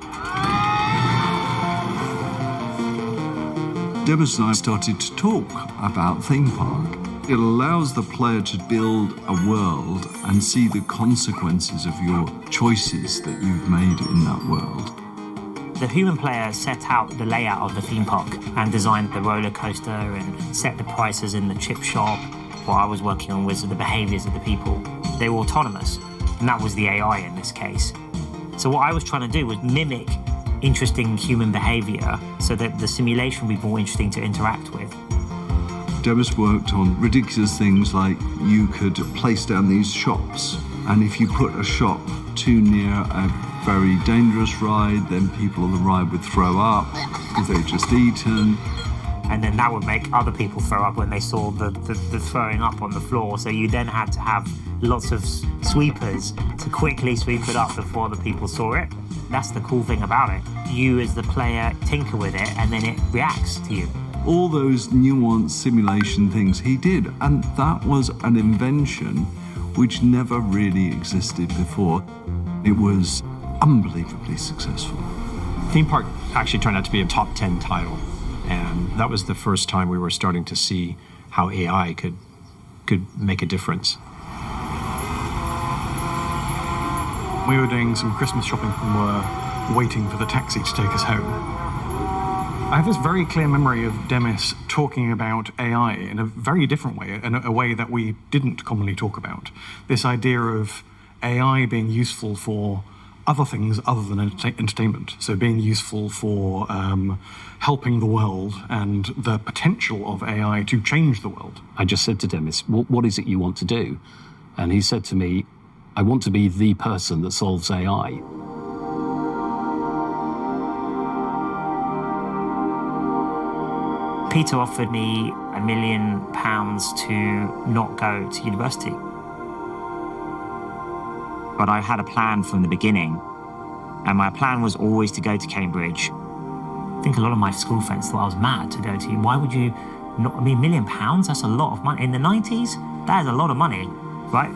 Speaker 10: Demis and I started to talk about theme park. It allows the player to build a world and see the consequences of your choices that you've made in that world.
Speaker 8: The human player set out the layout of the theme park and designed the roller coaster and set the prices in the chip shop. What I was working on was the behaviors of the people. They were autonomous, and that was the AI in this case. So what I was trying to do was mimic interesting human behavior so that the simulation would be more interesting to interact with.
Speaker 10: Demis worked on ridiculous things like you could place down these shops, and if you put a shop too near a very dangerous ride, then people on the ride would throw up because they'd just eaten.
Speaker 8: And then that would make other people throw up when they saw the throwing up on the floor. So you then had to have lots of sweepers to quickly sweep it up before the people saw it. That's the cool thing about it. You as the player tinker with it and then it reacts to you.
Speaker 10: All those nuanced simulation things he did, and that was an invention which never really existed before. It was unbelievably successful.
Speaker 12: Theme Park actually turned out to be a top 10 title, and that was the first time we were starting to see how AI could make a difference.
Speaker 3: We were doing some Christmas shopping and were waiting for the taxi to take us home. I have this very clear memory of Demis talking about AI in a very different way, in a way that we didn't commonly talk about. This idea of AI being useful for other things other than entertainment. So being useful for helping the world and the potential of AI to change the world.
Speaker 28: I just said to Demis, what is it you want to do? And he said to me, I want to be the person that solves AI.
Speaker 8: Peter offered me £1 million to not go to university. But I had a plan from the beginning, and my plan was always to go to Cambridge. I think a lot of my school friends thought I was mad to go to. Why would you not? I mean, £1 million, that's a lot of money. In the 90s, that is a lot of money, right?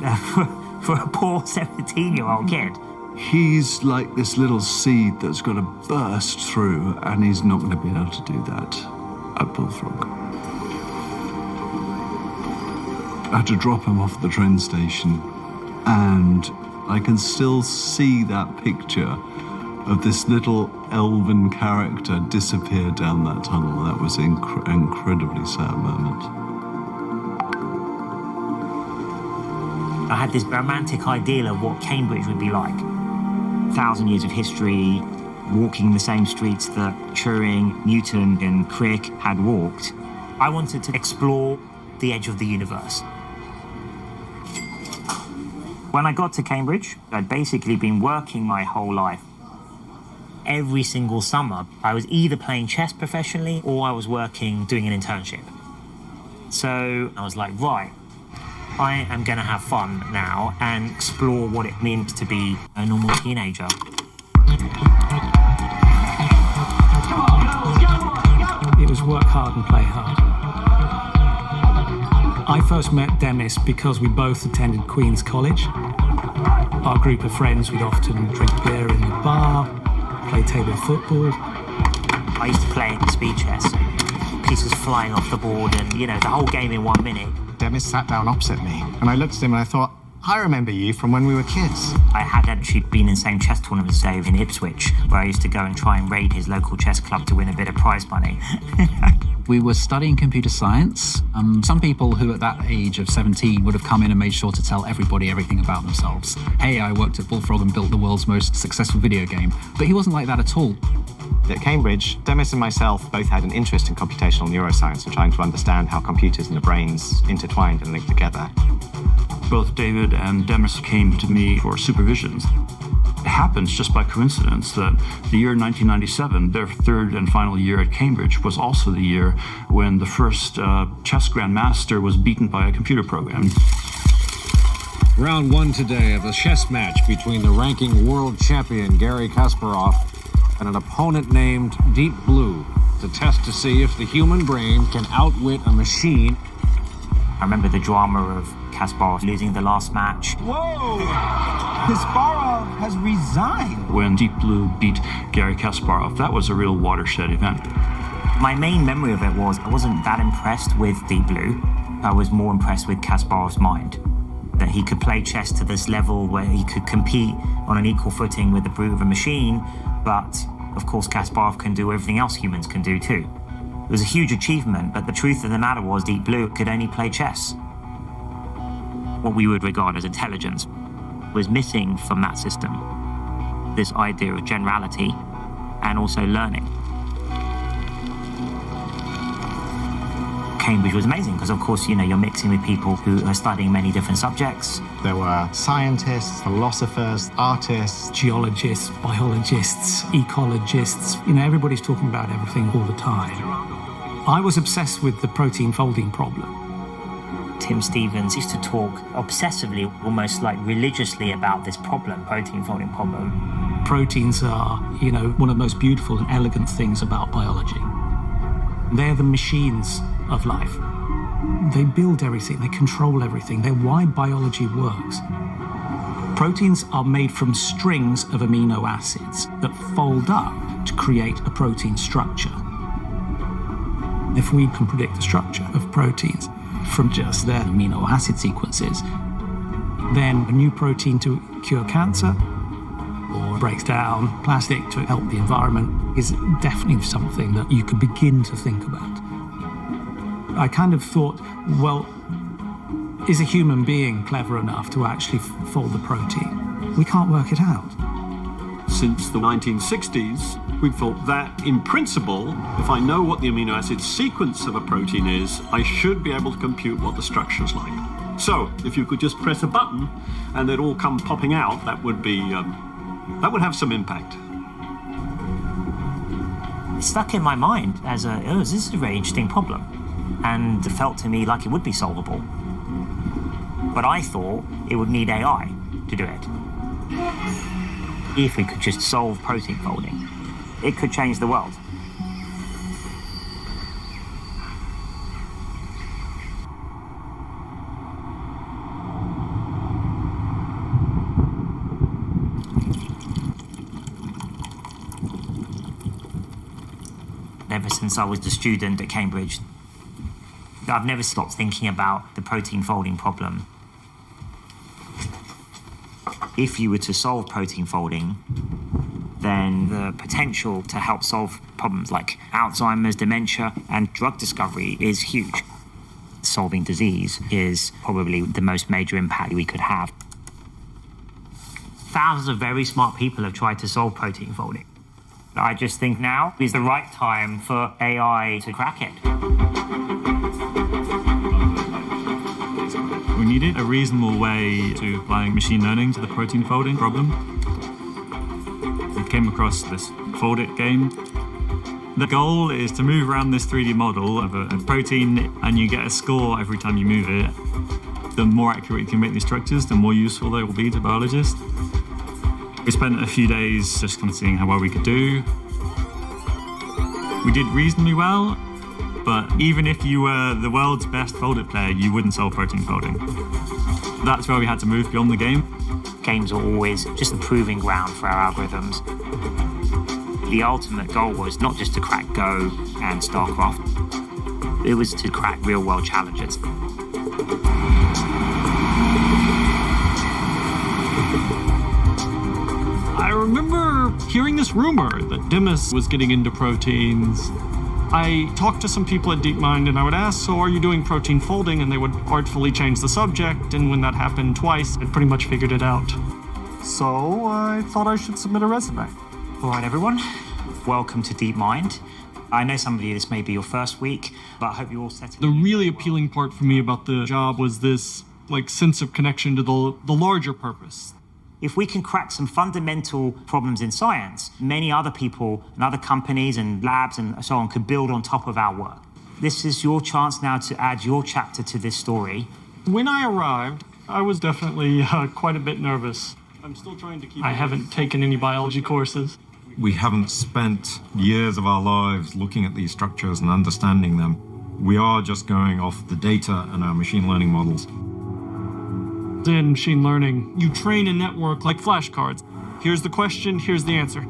Speaker 8: for a poor 17-year-old kid.
Speaker 10: He's like this little seed that's going to burst through, and he's not going to be able to do that at Bullfrog. I had to drop him off at the train station, and I can still see that picture of this little elven character disappear down that tunnel. That was an incredibly sad moment.
Speaker 8: I had this romantic ideal of what Cambridge would be like. 1,000 years of history, walking the same streets that Turing, Newton, and Krieg had walked. I wanted to explore the edge of the universe. When I got to Cambridge, I'd basically been working my whole life. Every single summer, I was either playing chess professionally or I was working, doing an internship. So I was like, right, I am going to have fun now and explore what it means to be a normal teenager.
Speaker 13: It was work hard and play hard. I first met Demis because we both attended Queen's College. Our group of friends would often drink beer in the bar, play table football.
Speaker 8: I used to play speed chess, pieces flying off the board and, the whole game in 1 minute.
Speaker 21: Demis sat down opposite me, and I looked at him and I thought, I remember you from when we were kids.
Speaker 8: I had actually been in the same chess tournament as Dave in Ipswich, where I used to go and try and raid his local chess club to win a bit of prize money.
Speaker 5: We were studying computer science. Some people who at that age of 17 would have come in and made sure to tell everybody everything about themselves. Hey, I worked at Bullfrog and built the world's most successful video game. But he wasn't like that at all.
Speaker 21: At Cambridge, Demis and myself both had an interest in computational neuroscience and trying to understand how computers and the brains intertwined and linked together.
Speaker 7: Both David and Demis came to me for supervision. It happens just by coincidence that the year 1997, their third and final year at Cambridge, was also the year when the first chess grandmaster was beaten by a computer program.
Speaker 11: Round one today of a chess match between the ranking world champion Garry Kasparov and an opponent named Deep Blue to test to see if the human brain can outwit a machine.
Speaker 8: I remember the drama of Kasparov losing the last match.
Speaker 22: Whoa! Kasparov has resigned.
Speaker 7: When Deep Blue beat Garry Kasparov, that was a real watershed event.
Speaker 8: My main memory of it was I wasn't that impressed with Deep Blue. I was more impressed with Kasparov's mind. That he could play chess to this level where he could compete on an equal footing with the brute of a machine, but of course Kasparov can do everything else humans can do too. It was a huge achievement, but the truth of the matter was Deep Blue could only play chess. What we would regard as intelligence was missing from that system. This idea of generality and also learning. Cambridge was amazing because, of course, you're mixing with people who are studying many different subjects.
Speaker 21: There were scientists, philosophers, artists,
Speaker 18: geologists, biologists, ecologists. Everybody's talking about everything all the time. I was obsessed with the protein folding problem.
Speaker 8: Tim Stevens used to talk obsessively, almost like religiously, about this problem, protein folding problem.
Speaker 18: Proteins are, one of the most beautiful and elegant things about biology. They're the machines of life. They build everything, they control everything. They're why biology works. Proteins are made from strings of amino acids that fold up to create a protein structure. If we can predict the structure of proteins from just their amino acid sequences, then a new protein to cure cancer or breaks down plastic to help the environment is definitely something that you could begin to think about. I kind of thought, well, is a human being clever enough to actually fold the protein? We can't work it out.
Speaker 1: Since the 1960s, we thought that, in principle, if I know what the amino acid sequence of a protein is, I should be able to compute what the structure's like. So, if you could just press a button and they'd all come popping out, that would have some impact.
Speaker 8: It stuck in my mind as this is a very interesting problem. And it felt to me like it would be solvable. But I thought it would need AI to do it. If we could just solve protein folding, it could change the world. Ever since I was a student at Cambridge, I've never stopped thinking about the protein folding problem. If you were to solve protein folding, then the potential to help solve problems like Alzheimer's, dementia, and drug discovery is huge. Solving disease is probably the most major impact we could have. Thousands of very smart people have tried to solve protein folding. I just think now is the right time for AI to crack it.
Speaker 7: We needed a reasonable way to apply machine learning to the protein folding problem. We came across this Fold It game. The goal is to move around this 3D model of a protein, and you get a score every time you move it. The more accurate you can make these structures, the more useful they will be to biologists. We spent a few days just kind of seeing how well we could do. We did reasonably well, but even if you were the world's best folded player, you wouldn't solve protein folding. That's where we had to move beyond the game.
Speaker 8: Games are always just a proving ground for our algorithms. The ultimate goal was not just to crack Go and StarCraft, it was to crack real-world challenges.
Speaker 1: I remember hearing this rumor that Demis was getting into proteins. I talked to some people at DeepMind and I would ask, so are you doing protein folding? And they would artfully change the subject, and when that happened twice, I'd pretty much figured it out. So I thought I should submit a resume.
Speaker 8: All right, everyone. Welcome to DeepMind. I know some of you, this may be your first week, but I hope you're all settled.
Speaker 1: The really appealing part for me about the job was this sense of connection to the larger purpose.
Speaker 8: If we can crack some fundamental problems in science, many other people and other companies and labs and so on could build on top of our work. This is your chance now to add your chapter to this story.
Speaker 1: When I arrived, I was definitely quite a bit nervous. I'm still trying to keep... I haven't taken any biology courses.
Speaker 9: We haven't spent years of our lives looking at these structures and understanding them. We are just going off the data and our machine learning models.
Speaker 1: In machine learning, you train a network like flashcards. Here's the question, here's the answer.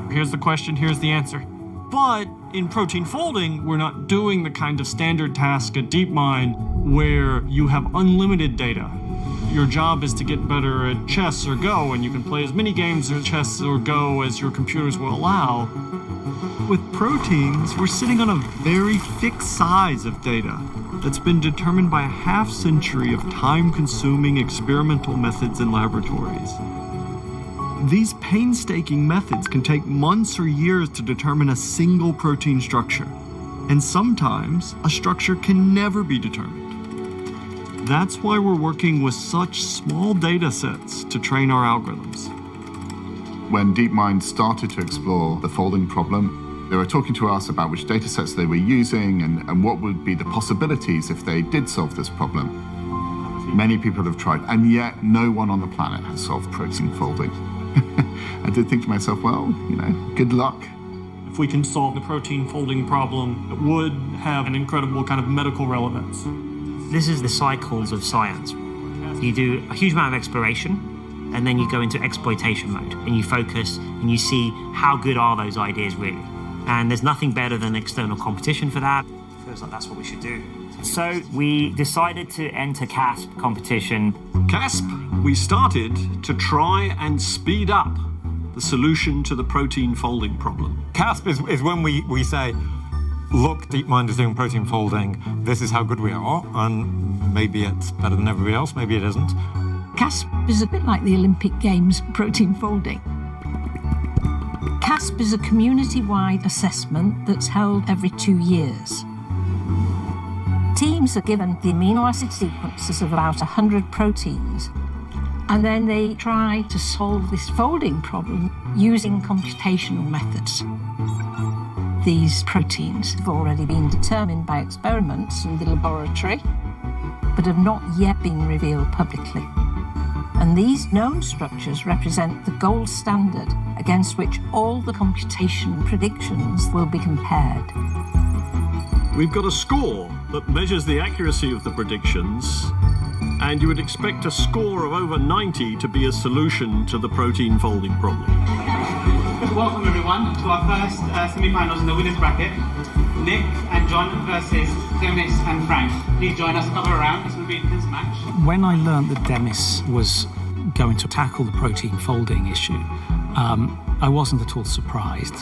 Speaker 1: Here's the question, here's the answer. But in protein folding, we're not doing the kind of standard task at DeepMind where you have unlimited data. Your job is to get better at chess or Go, and you can play as many games of chess or Go as your computers will allow. With proteins, we're sitting on a very fixed size of data that's been determined by a half-century of time-consuming experimental methods in laboratories. These painstaking methods can take months or years to determine a single protein structure, and sometimes a structure can never be determined. That's why we're working with such small data sets to train our algorithms.
Speaker 14: When DeepMind started to explore the folding problem, they were talking to us about which data sets they were using and what would be the possibilities if they did solve this problem. Many people have tried, and yet no one on the planet has solved protein folding. I did think to myself, well, good luck.
Speaker 1: If we can solve the protein folding problem, it would have an incredible kind of medical relevance.
Speaker 8: This is the cycles of science. You do a huge amount of exploration, and then you go into exploitation mode, and you focus, and you see how good are those ideas really. And there's nothing better than external competition for that. It feels like that's what we should do. So we decided to enter CASP competition.
Speaker 11: CASP, we started to try and speed up the solution to the protein folding problem.
Speaker 9: CASP is when we say, look, DeepMind is doing protein folding, this is how good we are, and maybe it's better than everybody else, maybe it isn't.
Speaker 15: CASP is a bit like the Olympic Games protein folding. CASP is a community-wide assessment that's held every 2 years. Teams are given the amino acid sequences of about 100 proteins, and then they try to solve this folding problem using computational methods. These proteins have already been determined by experiments in the laboratory, but have not yet been revealed publicly. And these known structures represent the gold standard against which all the computation predictions will be compared.
Speaker 11: We've got a score that measures the accuracy of the predictions, and you would expect a score of over 90 to be a solution to the protein folding problem.
Speaker 17: Welcome everyone to our first semi-finals in the winners bracket. Nick and John versus Demis and Frank. Please join us a couple of rounds. This will be an intense match.
Speaker 18: When I learned that Demis was going to tackle the protein folding issue, I wasn't at all surprised.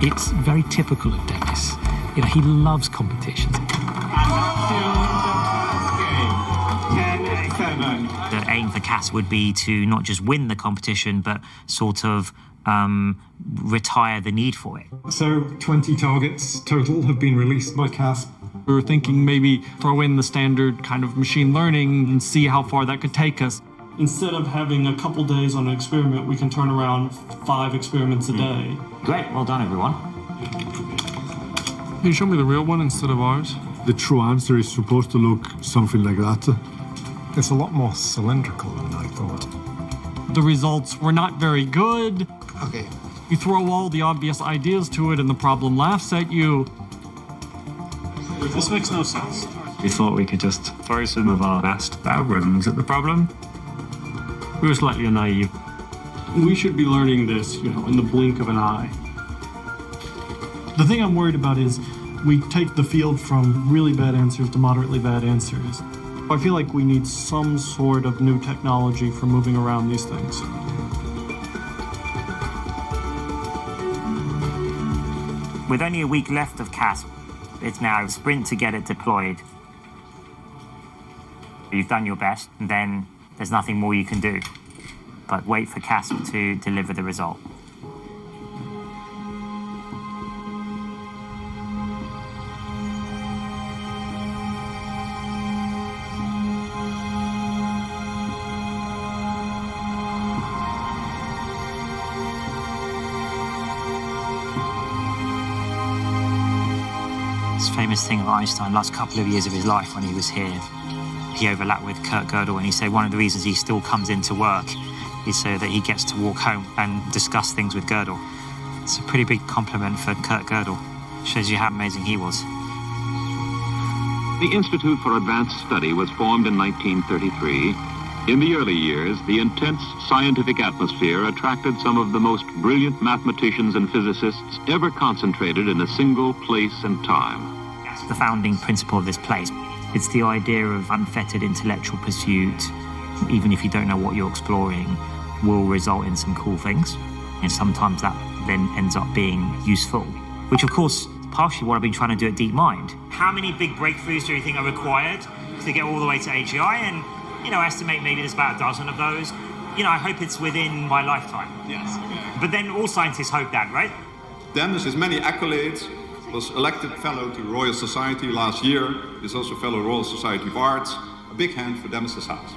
Speaker 18: It's very typical of Demis. He loves competitions.
Speaker 8: The aim for CAS would be to not just win the competition, but sort of retire the need for it.
Speaker 9: So 20 targets total have been released by CASP.
Speaker 1: We were thinking maybe throw in the standard kind of machine learning and see how far that could take us. Instead of having a couple days on an experiment, we can turn around 5 experiments a day.
Speaker 8: Great, well done everyone.
Speaker 1: Can you show me the real one instead of ours?
Speaker 9: The true answer is supposed to look something like that. It's a lot more cylindrical than I thought.
Speaker 1: The results were not very good.
Speaker 4: Okay.
Speaker 1: You throw all the obvious ideas to it and the problem laughs at you.
Speaker 13: This makes no sense.
Speaker 20: We thought we could just throw some of our best algorithms at the problem.
Speaker 1: We were slightly naive. We should be learning this, in the blink of an eye. The thing I'm worried about is we take the field from really bad answers to moderately bad answers. I feel like we need some sort of new technology for moving around these things.
Speaker 8: With only a week left of CASP, it's now a sprint to get it deployed. You've done your best, and then there's nothing more you can do but wait for CASP to deliver the result. Famous thing of Einstein, last couple of years of his life when he was here, he overlapped with Kurt Gödel, and he said one of the reasons he still comes into work is so that he gets to walk home and discuss things with Gödel. It's a pretty big compliment for Kurt Gödel. Shows you how amazing he was.
Speaker 23: The Institute for Advanced Study was formed in 1933
Speaker 2: In the early years, the intense scientific atmosphere attracted some of the most brilliant mathematicians and physicists ever concentrated in a single place and time.
Speaker 8: That's the founding principle of this place. It's the idea of unfettered intellectual pursuit, even if you don't know what you're exploring, will result in some cool things. And sometimes that then ends up being useful, which of course is partially what I've been trying to do at DeepMind. How many big breakthroughs do you think are required to get all the way to AGI? And estimate maybe there's about a dozen of those. I hope it's within my lifetime.
Speaker 6: Yes.
Speaker 8: But then all scientists hope that, right?
Speaker 6: Demis has many accolades. Was elected fellow to the Royal Society last year. Is also fellow Royal Society of Arts. A big hand for Demis Hassabis.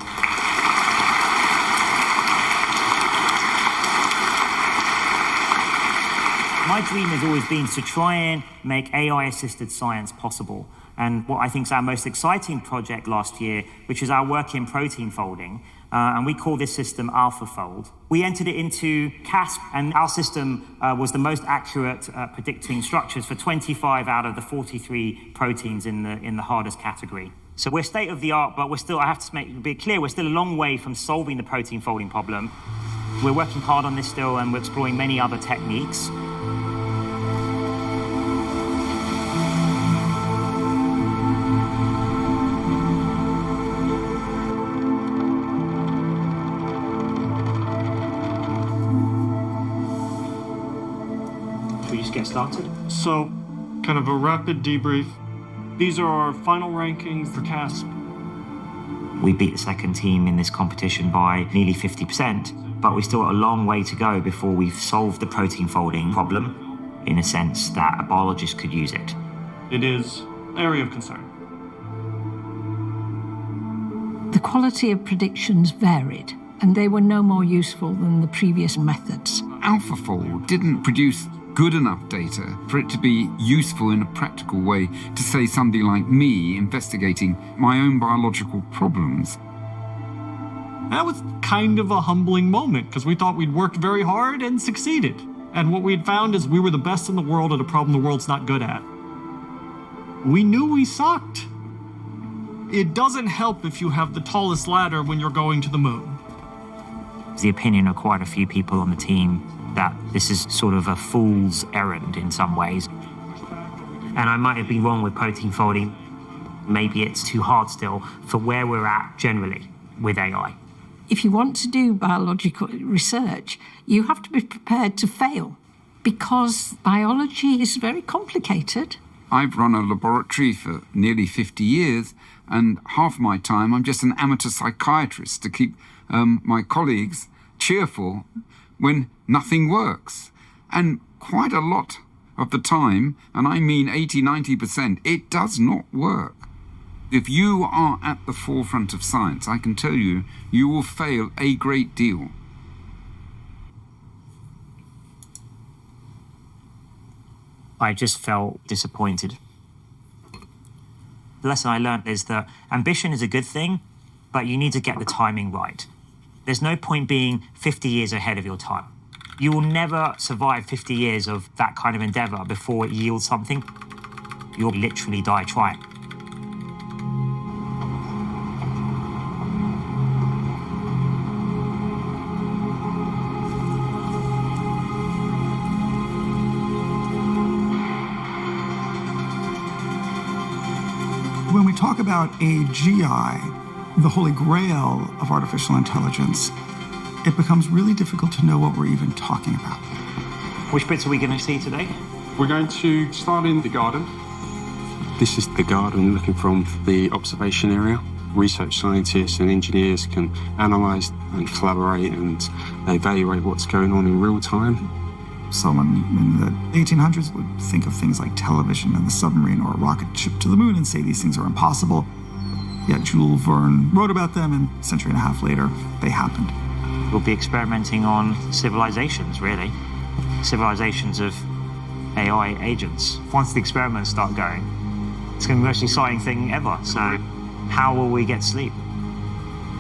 Speaker 8: My dream has always been to try and make AI-assisted science possible. And what I think is our most exciting project last year, which is our work in protein folding, and we call this system AlphaFold. We entered it into CASP, and our system was the most accurate predicting structures for 25 out of the 43 proteins in the hardest category. So we're state of the art, but I have to be clear, we're still a long way from solving the protein folding problem. We're working hard on this still, and we're exploring many other techniques. Get started.
Speaker 1: So, kind of a rapid debrief. These are our final rankings for CASP.
Speaker 8: We beat the second team in this competition by nearly 50%, but we still got a long way to go before we've solved the protein folding problem in a sense that a biologist could use it.
Speaker 1: It is an area of concern.
Speaker 15: The quality of predictions varied, and they were no more useful than the previous methods.
Speaker 19: AlphaFold didn't produce good enough data for it to be useful in a practical way to, say, somebody like me investigating my own biological problems.
Speaker 1: That was kind of a humbling moment, because we thought we'd worked very hard and succeeded. And what we had found is we were the best in the world at a problem the world's not good at. We knew we sucked. It doesn't help if you have the tallest ladder when you're going to the moon.
Speaker 8: The opinion of quite a few people on the team that this is sort of a fool's errand in some ways. And I might have been wrong with protein folding. Maybe it's too hard still for where we're at generally with AI.
Speaker 15: If you want to do biological research, you have to be prepared to fail, because biology is very complicated.
Speaker 19: I've run a laboratory for nearly 50 years, and half my time I'm just an amateur psychiatrist to keep my colleagues cheerful when nothing works. And quite a lot of the time, and I mean 80–90%, it does not work. If you are at the forefront of science, I can tell you, you will fail a great deal.
Speaker 8: I just felt disappointed. The lesson I learned is that ambition is a good thing, but you need to get the timing right. There's no point being 50 years ahead of your time. You will never survive 50 years of that kind of endeavor before it yields something. You'll literally die trying.
Speaker 23: When we talk about AGI, the holy grail of artificial intelligence, it becomes really difficult to know what we're even talking about.
Speaker 8: Which bits are we going to see today?
Speaker 6: We're going to start in the garden.
Speaker 24: This is the garden looking from the observation area. Research scientists and engineers can analyse and collaborate and evaluate what's going on in real time.
Speaker 23: Someone in the 1800s would think of things like television and the submarine or a rocket ship to the moon and say these things are impossible. Yet Jules Verne wrote about them, and a century and a half later, they happened.
Speaker 8: We'll be experimenting on civilizations, really. Civilizations of AI agents. Once the experiments start going, it's going to be the most exciting thing ever. So how will we get sleep?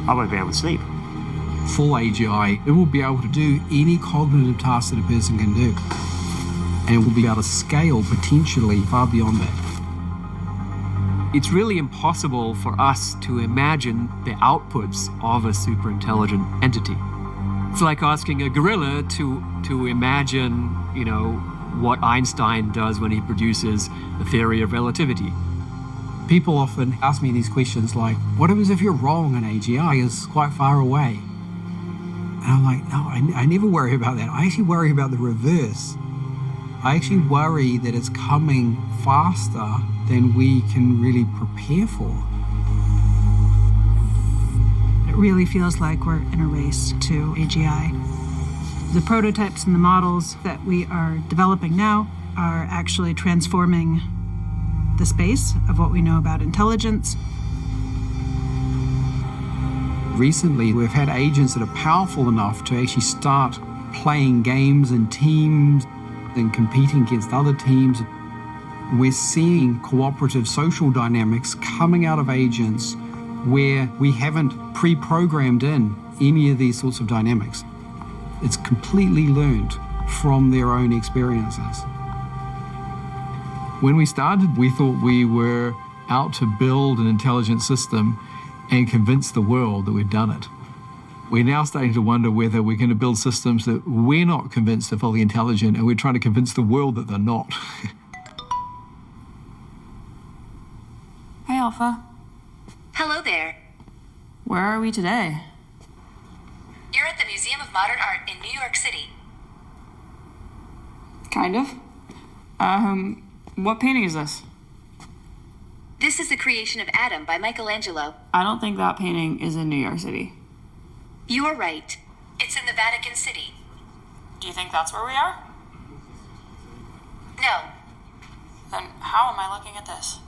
Speaker 8: I won't be able to sleep.
Speaker 13: Full AGI, it will be able to do any cognitive task that a person can do. And it will be able to scale potentially far beyond that.
Speaker 3: It's really impossible for us to imagine the outputs of a superintelligent entity. It's like asking a gorilla to imagine, what Einstein does when he produces the theory of relativity.
Speaker 5: People often ask me these questions like, what happens if you're wrong and AGI is quite far away? And I'm like, no, I never worry about that. I actually worry about the reverse. I actually worry that it's coming faster than we can really prepare for.
Speaker 10: It really feels like we're in a race to AGI. The prototypes and the models that we are developing now are actually transforming the space of what we know about intelligence.
Speaker 5: Recently, we've had agents that are powerful enough to actually start playing games in teams and competing against other teams. We're seeing cooperative social dynamics coming out of agents where we haven't pre-programmed in any of these sorts of dynamics. It's completely learned from their own experiences.
Speaker 12: When we started, we thought we were out to build an intelligent system and convince the world that we'd done it. We're now starting to wonder whether we're going to build systems that we're not convinced are fully intelligent, and we're trying to convince the world that they're not.
Speaker 16: Hey, Alpha.
Speaker 25: Hello there.
Speaker 16: Where are we today?
Speaker 25: You're at the Museum of Modern Art in New York City.
Speaker 16: Kind of. What painting is this?
Speaker 25: This is the creation of Adam by Michelangelo.
Speaker 16: I don't think that painting is in New York City.
Speaker 25: You are right. It's in the Vatican City.
Speaker 16: Do you think that's where we are?
Speaker 25: No.
Speaker 16: Then how am I looking at this?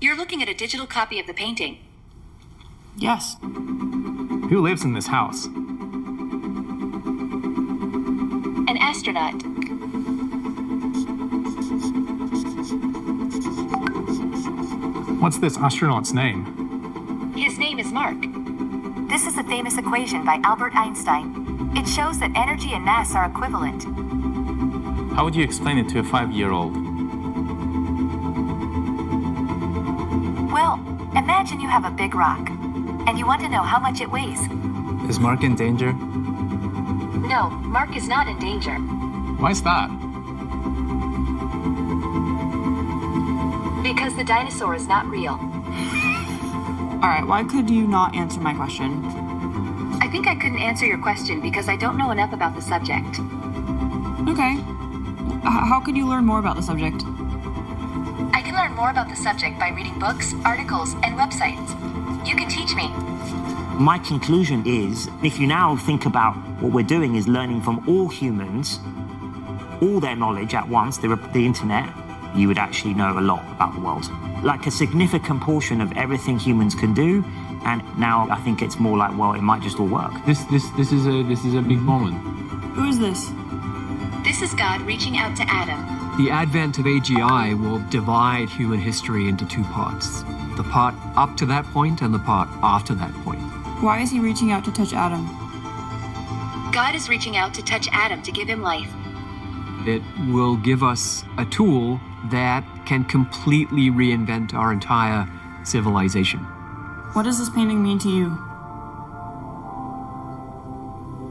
Speaker 25: You're looking at a digital copy of the painting.
Speaker 16: Yes.
Speaker 26: Who lives in this house?
Speaker 25: An astronaut.
Speaker 26: What's this astronaut's name?
Speaker 25: His name is Mark. This is a famous equation by Albert Einstein. It shows that energy and mass are equivalent.
Speaker 26: How would you explain it to a 5-year-old?
Speaker 25: Well, imagine you have a big rock, and you want to know how much it weighs.
Speaker 26: Is Mark in danger?
Speaker 25: No, Mark is not in danger.
Speaker 26: Why's that?
Speaker 25: Because the dinosaur is not real.
Speaker 16: Alright, why could you not answer my question?
Speaker 25: I think I couldn't answer your question because I don't know enough about the subject.
Speaker 16: Okay. How could you learn more about the subject?
Speaker 25: I can learn more about the subject by reading books, articles, and websites. You can teach me.
Speaker 8: My conclusion is, if you now think about what we're doing is learning from all humans, all their knowledge at once, the internet, you would actually know a lot about the world. Like a significant portion of everything humans can do, and now I think it's more like, well, it might just all work.
Speaker 12: This is a big moment.
Speaker 16: Who is this?
Speaker 25: This is God reaching out to Adam.
Speaker 3: The advent of AGI will divide human history into two parts. The part up to that point and the part after that point.
Speaker 16: Why is he reaching out to touch Adam?
Speaker 25: God is reaching out to touch Adam to give him life.
Speaker 3: It will give us a tool that can completely reinvent our entire civilization.
Speaker 16: What does this painting mean to you?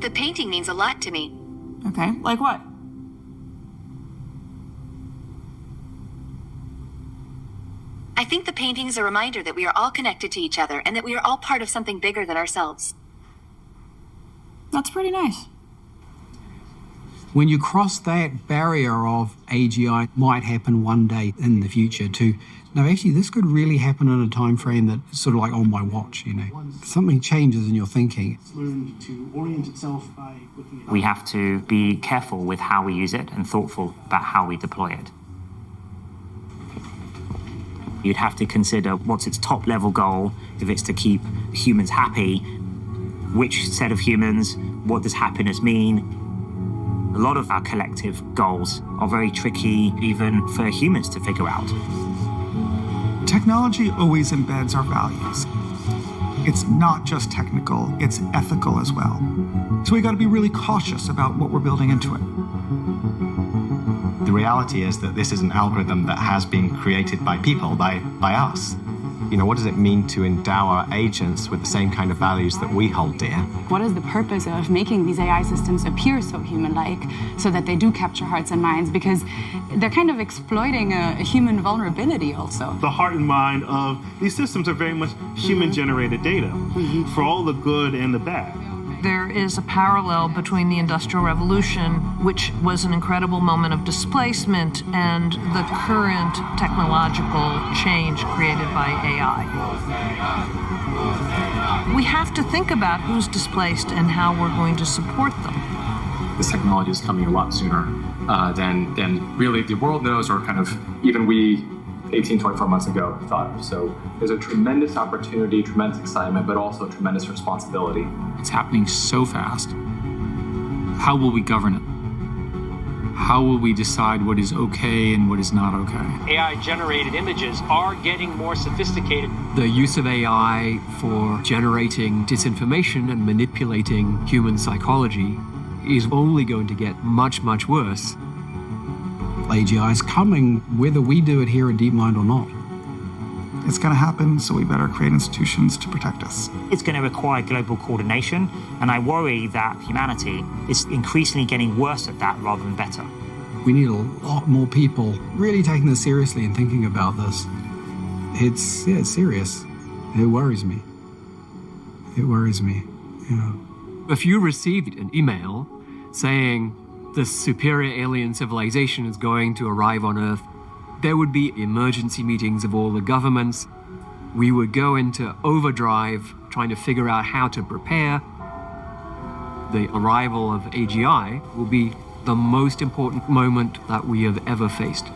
Speaker 25: The painting means a lot to me.
Speaker 16: Okay, like what?
Speaker 25: I think the painting is a reminder that we are all connected to each other and that we are all part of something bigger than ourselves.
Speaker 16: That's pretty nice.
Speaker 5: When you cross that barrier of AGI might happen one day in the future to, no, actually this could really happen in a time frame that's sort of like on my watch, Something changes in your thinking.
Speaker 13: It's learned to orient itself by looking at...
Speaker 8: We have to be careful with how we use it and thoughtful about how we deploy it. You'd have to consider what's its top level goal, if it's to keep humans happy, which set of humans, what does happiness mean? A lot of our collective goals are very tricky, even for humans to figure out.
Speaker 23: Technology always embeds our values. It's not just technical, it's ethical as well. So we got to be really cautious about what we're building into it.
Speaker 7: The reality is that this is an algorithm that has been created by people, by us. You know, what does it mean to endow our agents with the same kind of values that we hold dear?
Speaker 11: What is the purpose of making these AI systems appear so human-like, so that they do capture hearts and minds? Because they're kind of exploiting a human vulnerability also.
Speaker 14: The heart and mind of these systems are very much human-generated data, for all the good and the bad.
Speaker 17: There is a parallel between the Industrial Revolution, which was an incredible moment of displacement, and the current technological change created by AI. We have to think about who's displaced and how we're going to support them.
Speaker 26: This technology is coming a lot sooner than really the world knows, or kind of even we 18, 24 months ago thought of. So there's a tremendous opportunity, tremendous excitement, but also tremendous responsibility.
Speaker 5: It's happening so fast. How will we govern it? How will we decide what is okay and what is not okay?
Speaker 21: AI-generated images are getting more sophisticated.
Speaker 3: The use of AI for generating disinformation and manipulating human psychology is only going to get much, much worse.
Speaker 13: AGI is coming, whether we do it here at DeepMind or not.
Speaker 23: It's going to happen, so we better create institutions to protect us.
Speaker 8: It's going to require global coordination, and I worry that humanity is increasingly getting worse at that rather than better.
Speaker 13: We need a lot more people really taking this seriously and thinking about this. It's serious. It worries me. It worries me, yeah.
Speaker 3: If you received an email saying the superior alien civilization is going to arrive on Earth, there would be emergency meetings of all the governments. We would go into overdrive trying to figure out how to prepare. The arrival of AGI will be the most important moment that we have ever faced.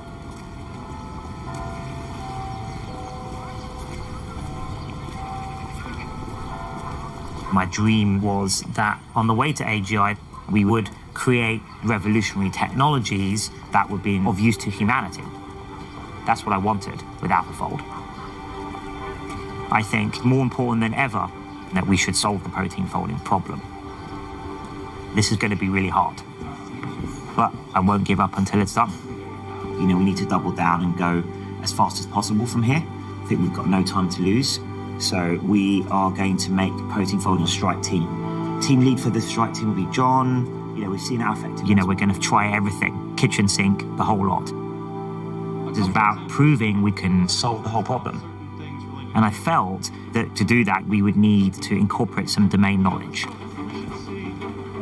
Speaker 8: My dream was that on the way to AGI, we would create revolutionary technologies that would be of use to humanity. That's what I wanted with AlphaFold. I think more important than ever that we should solve the protein folding problem. This is going to be really hard, but I won't give up until it's done. You know, we need to double down and go as fast as possible from here. I think we've got no time to lose. So we are going to make protein folding a strike team. Team lead for the strike team will be John. You know, we've seen how effective. You know, we're going to try everything, kitchen sink, the whole lot. It's about proving we can solve the whole problem. And I felt that to do that, we would need to incorporate some domain knowledge.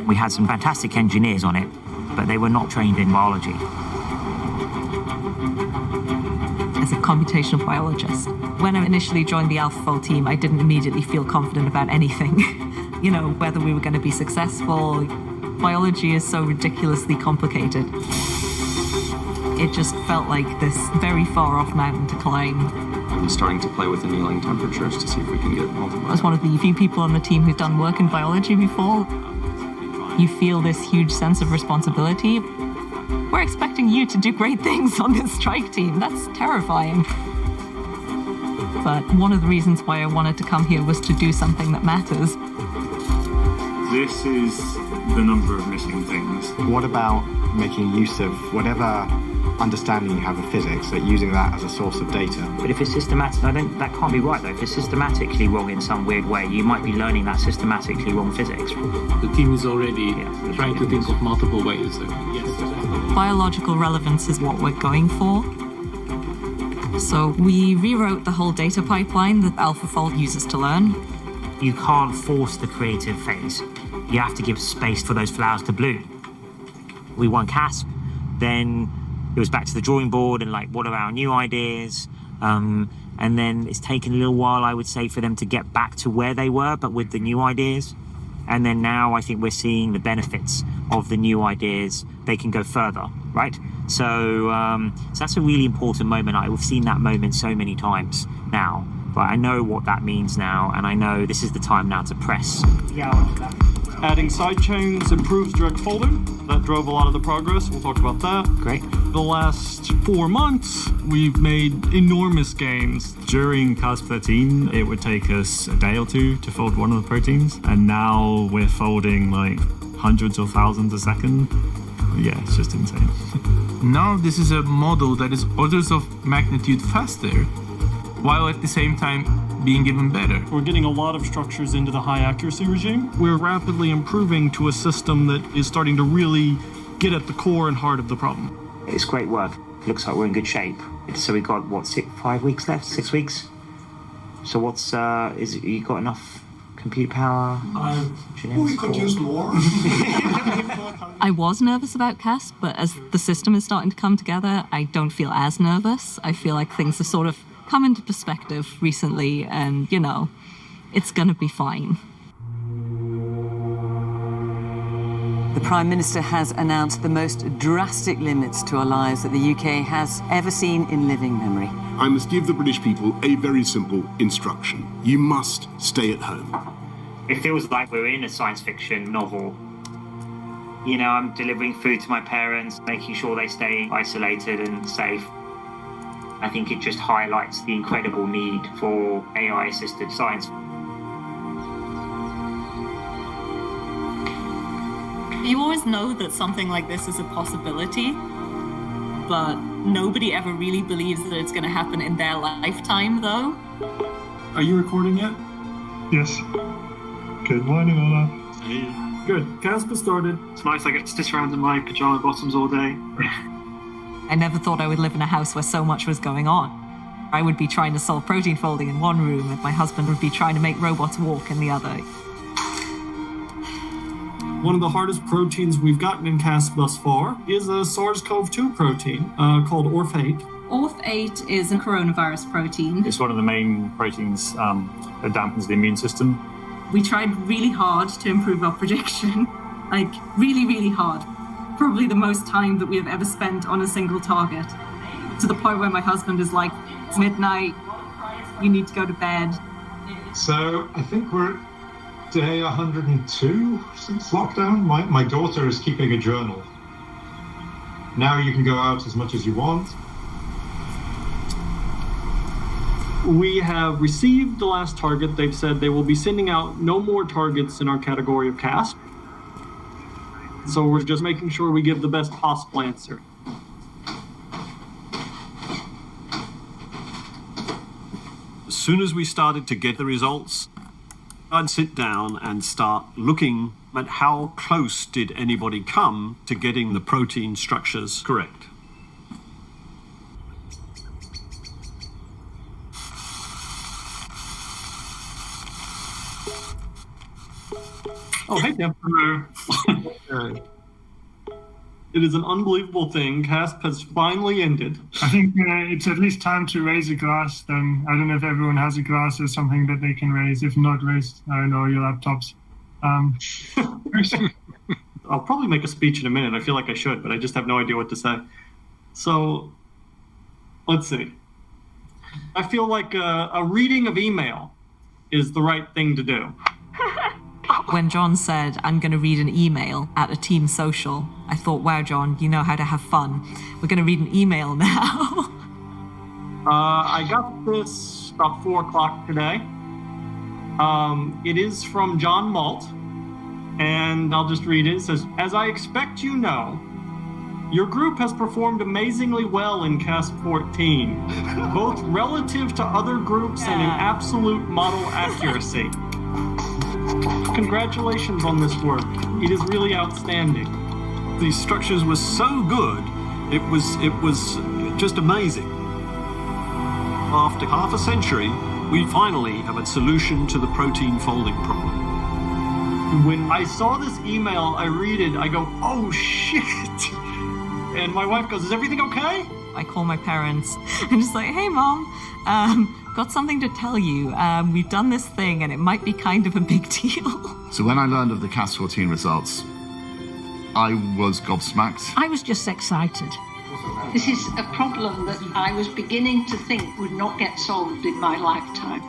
Speaker 8: We had some fantastic engineers on it, but they were not trained in biology.
Speaker 22: As a computational biologist, when I initially joined the AlphaFold team, I didn't immediately feel confident about anything. You know, whether we were going to be successful. Biology is so ridiculously complicated. It just felt like this very far off mountain to climb.
Speaker 26: I'm starting to play with annealing temperatures to see if we can get multiplied.
Speaker 22: I was one of the few people on the team who'd done work in biology before. You feel this huge sense of responsibility. We're expecting you to do great things on this strike team. That's terrifying. But one of the reasons why I wanted to come here was to do something that matters.
Speaker 20: This is the number of missing things.
Speaker 7: What about making use of whatever understanding you have of physics, that using that as a source of data?
Speaker 8: But if it's systematic, that can't be right though. If it's systematically wrong in some weird way, you might be learning that systematically wrong physics.
Speaker 18: The team is already trying to think of multiple ways. Yes.
Speaker 22: Biological relevance is what we're going for. So we rewrote the whole data pipeline that AlphaFold uses to learn.
Speaker 8: You can't force the creative phase. You have to give space for those flowers to bloom. We won CASP, then it was back to the drawing board and like, what are our new ideas? And then it's taken a little while, I would say, for them to get back to where they were, but with the new ideas. And then now I think we're seeing the benefits of the new ideas. They can go further, right? So that's a really important moment. We've seen that moment so many times now, but I know what that means now, and I know this is the time now to press.
Speaker 1: Adding sidechains improves direct folding. That drove a lot of the progress. We'll talk about that.
Speaker 8: Great.
Speaker 1: The last 4 months, we've made enormous gains.
Speaker 20: During CASP13, it would take us a day or two to fold one of the proteins, and now we're folding like hundreds or thousands a second. Yeah, it's just insane.
Speaker 18: Now this is a model that is orders of magnitude faster, while at the same time being even better.
Speaker 1: We're getting a lot of structures into the high accuracy regime. We're rapidly improving to a system that is starting to really get at the core and heart of the problem.
Speaker 8: It's great work. It looks like we're in good shape. So we've got, what, 5 weeks left? 6 weeks? So you got enough compute power?
Speaker 23: We could use more.
Speaker 22: I was nervous about CAS, but as the system is starting to come together, I don't feel as nervous. I feel like things have sort of come into perspective recently, and, it's going to be fine.
Speaker 2: The Prime Minister has announced the most drastic limits to our lives that the UK has ever seen in living memory.
Speaker 4: I must give the British people a very simple instruction. You must stay at home.
Speaker 8: It feels like we're in a science fiction novel. I'm delivering food to my parents, making sure they stay isolated and safe. I think it just highlights the incredible need for AI-assisted science.
Speaker 6: You always know that something like this is a possibility, but nobody ever really believes that it's going to happen in their lifetime, though.
Speaker 1: Are you recording yet?
Speaker 9: Yes. Good morning, Ola.
Speaker 1: Hey. Good. Casper started.
Speaker 9: It's nice I get to sit around in my pajama bottoms all day.
Speaker 22: I never thought I would live in a house where so much was going on. I would be trying to solve protein folding in one room, and my husband would be trying to make robots walk in the other.
Speaker 1: One of the hardest proteins we've gotten in CAS thus far is a SARS-CoV-2 protein called ORF8.
Speaker 6: ORF8 is a coronavirus protein.
Speaker 26: It's one of the main proteins that dampens the immune system.
Speaker 6: We tried really hard to improve our prediction, really, really hard. Probably the most time that we have ever spent on a single target. To the point where my husband is like, it's midnight, you need to go to bed.
Speaker 15: So I think we're at day 102 since lockdown. My daughter is keeping a journal. Now you can go out as much as you want.
Speaker 1: We have received the last target. They've said they will be sending out no more targets in our category of CAS. So we're just making sure we give the best possible answer.
Speaker 19: As soon as we started to get the results, I'd sit down and start looking at how close did anybody come to getting the protein structures correct.
Speaker 1: Oh, hey, Tim. It is an unbelievable thing. CASP has finally ended.
Speaker 9: I think it's at least time to raise a glass then. I don't know if everyone has a glass or something that they can raise. If not, raise, I don't know, your laptops.
Speaker 1: I'll probably make a speech in a minute. I feel like I should, but I just have no idea what to say. So, let's see. I feel like a reading of email is the right thing to do.
Speaker 22: When John said, I'm going to read an email at a team social, I thought, wow, John, you know how to have fun. We're going to read an email now.
Speaker 1: I got this about 4 o'clock today. It is from John Malt, and I'll just read it. It says, as I expect you know, your group has performed amazingly well in CAS 14, both relative to other groups and in absolute model accuracy. Congratulations on this work. It is really outstanding.
Speaker 19: These structures were so good, it was just amazing. After half a century, we finally have a solution to the protein folding problem.
Speaker 1: When I saw this email, I read it, I go, oh shit! And my wife goes, is everything okay?
Speaker 22: I call my parents. I'm just like, hey, Mom, got something to tell you. We've done this thing, and it might be kind of a big deal.
Speaker 27: So when I learned of the CAS 14 results, I was gobsmacked.
Speaker 28: I was just excited. This is a problem that I was beginning to think would not get solved in my lifetime.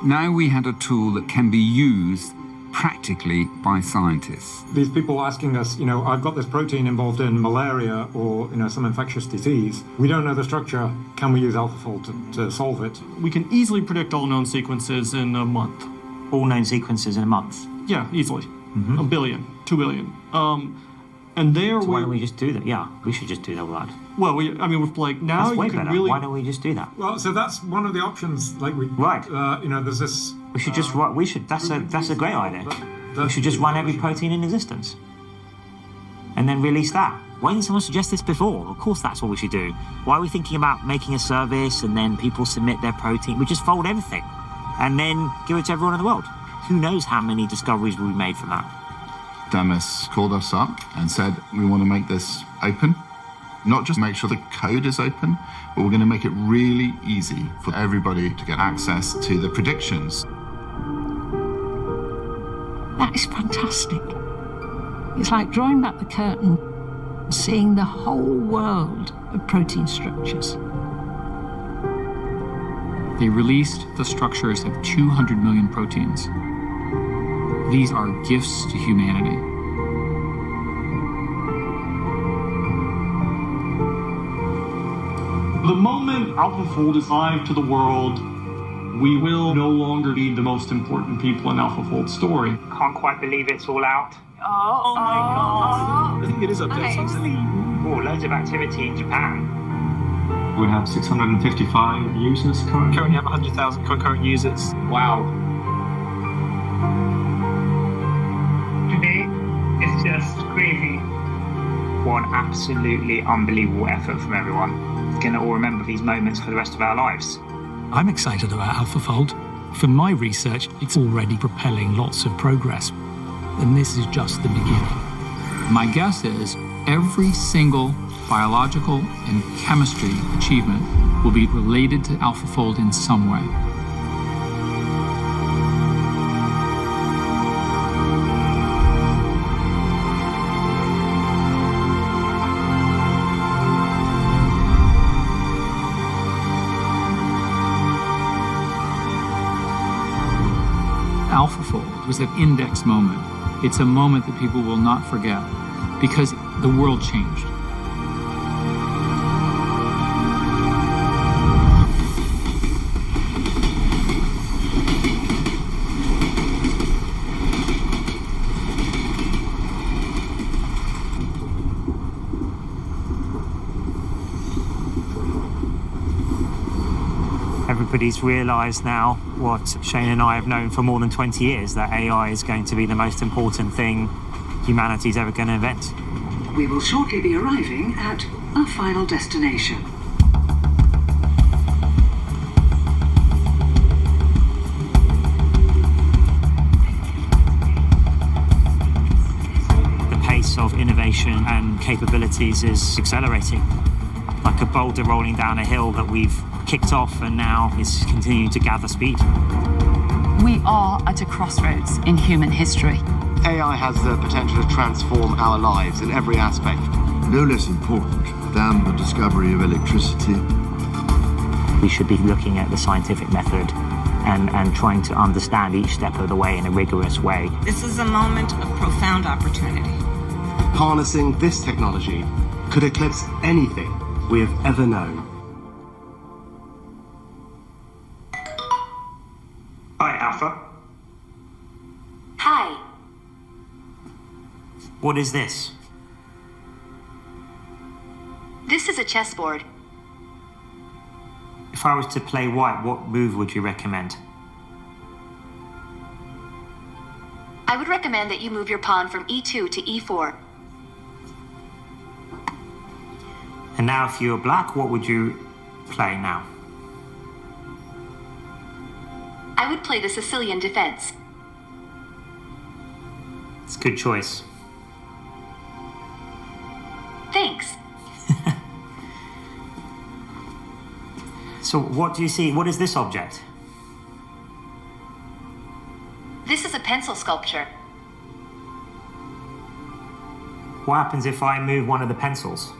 Speaker 29: Now we had a tool that can be used practically by scientists.
Speaker 30: These people asking us, I've got this protein involved in malaria or, some infectious disease. We don't know the structure. Can we use AlphaFold to solve it?
Speaker 1: We can easily predict all known sequences in a month.
Speaker 8: All known sequences in a month?
Speaker 1: Yeah, easily. 1 billion, 2 billion. And there
Speaker 8: so why don't we just do that? Yeah, we should just do that.
Speaker 1: Well, we're like, now
Speaker 8: that's way
Speaker 1: you can
Speaker 8: better.
Speaker 1: really...
Speaker 8: Why don't we just do that?
Speaker 30: Well, so that's one of the options. Like we,
Speaker 8: right?
Speaker 30: There's this.
Speaker 8: We should just. We should. That's a great idea. We should just run every protein in existence, and then release that. Why didn't someone suggest this before? Of course, that's what we should do. Why are we thinking about making a service and then people submit their protein? We just fold everything, and then give it to everyone in the world. Who knows how many discoveries will be made from that?
Speaker 27: Demis called us up and said, we want to make this open. Not just make sure the code is open, but we're going to make it really easy for everybody to get access to the predictions.
Speaker 5: That is fantastic. It's like drawing back the curtain, seeing the whole world of protein structures.
Speaker 10: They released the structures of 200 million proteins. These are gifts to humanity.
Speaker 1: The moment AlphaFold is live to the world, we will no longer be the most important people in AlphaFold's story.
Speaker 11: Can't quite believe it's all out.
Speaker 10: Oh my God.
Speaker 30: I think it is updated.
Speaker 11: Oh, loads of activity in Japan.
Speaker 1: We have 655 users currently.
Speaker 18: Currently have 100,000 concurrent users.
Speaker 10: Wow.
Speaker 11: Today is just crazy. What an absolutely unbelievable effort from everyone. We're going to all remember these moments for the rest of our lives.
Speaker 12: I'm excited about AlphaFold. For my research, it's already propelling lots of progress. And this is just the beginning.
Speaker 10: My guess is every single biological and chemistry achievement will be related to AlphaFold in some way. AlphaFold was an index moment. It's a moment that people will not forget because the world changed.
Speaker 8: Everybody's realised now what Shane and I have known for more than 20 years, that AI is going to be the most important thing humanity's ever going to invent.
Speaker 14: We will shortly be arriving at our final destination.
Speaker 8: The pace of innovation and capabilities is accelerating. Like a boulder rolling down a hill that we've kicked off and now is continuing to gather speed.
Speaker 16: We are at a crossroads in human history.
Speaker 17: AI has the potential to transform our lives in every aspect. No less important than the discovery of electricity.
Speaker 8: We should be looking at the scientific method and trying to understand each step of the way in a rigorous way.
Speaker 21: This is a moment of profound opportunity.
Speaker 17: Harnessing this technology could eclipse anything we have ever known.
Speaker 11: Hi, Alpha.
Speaker 14: Hi.
Speaker 8: What is this?
Speaker 14: This is a chessboard.
Speaker 8: If I was to play white, what move would you recommend?
Speaker 14: I would recommend that you move your pawn from e2 to e4.
Speaker 8: And now if you're black, what would you play now?
Speaker 14: I would play the Sicilian defense.
Speaker 8: It's a good choice.
Speaker 14: Thanks.
Speaker 8: So what do you see? What is this object?
Speaker 14: This is a pencil sculpture.
Speaker 8: What happens if I move one of the pencils?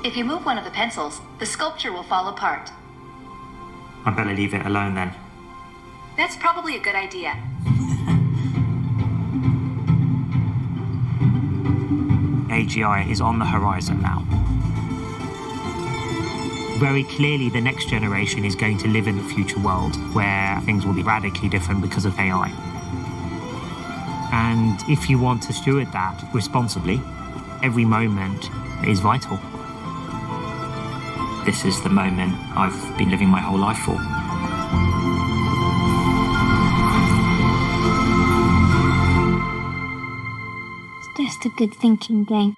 Speaker 14: If you move one of the pencils, the sculpture will fall apart.
Speaker 8: I better leave it alone then.
Speaker 14: That's probably a good idea.
Speaker 8: AGI is on the horizon now. Very clearly, the next generation is going to live in a future world where things will be radically different because of AI. And if you want to steward that responsibly, every moment is vital. This is the moment I've been living my whole life for.
Speaker 2: It's just a good thinking game.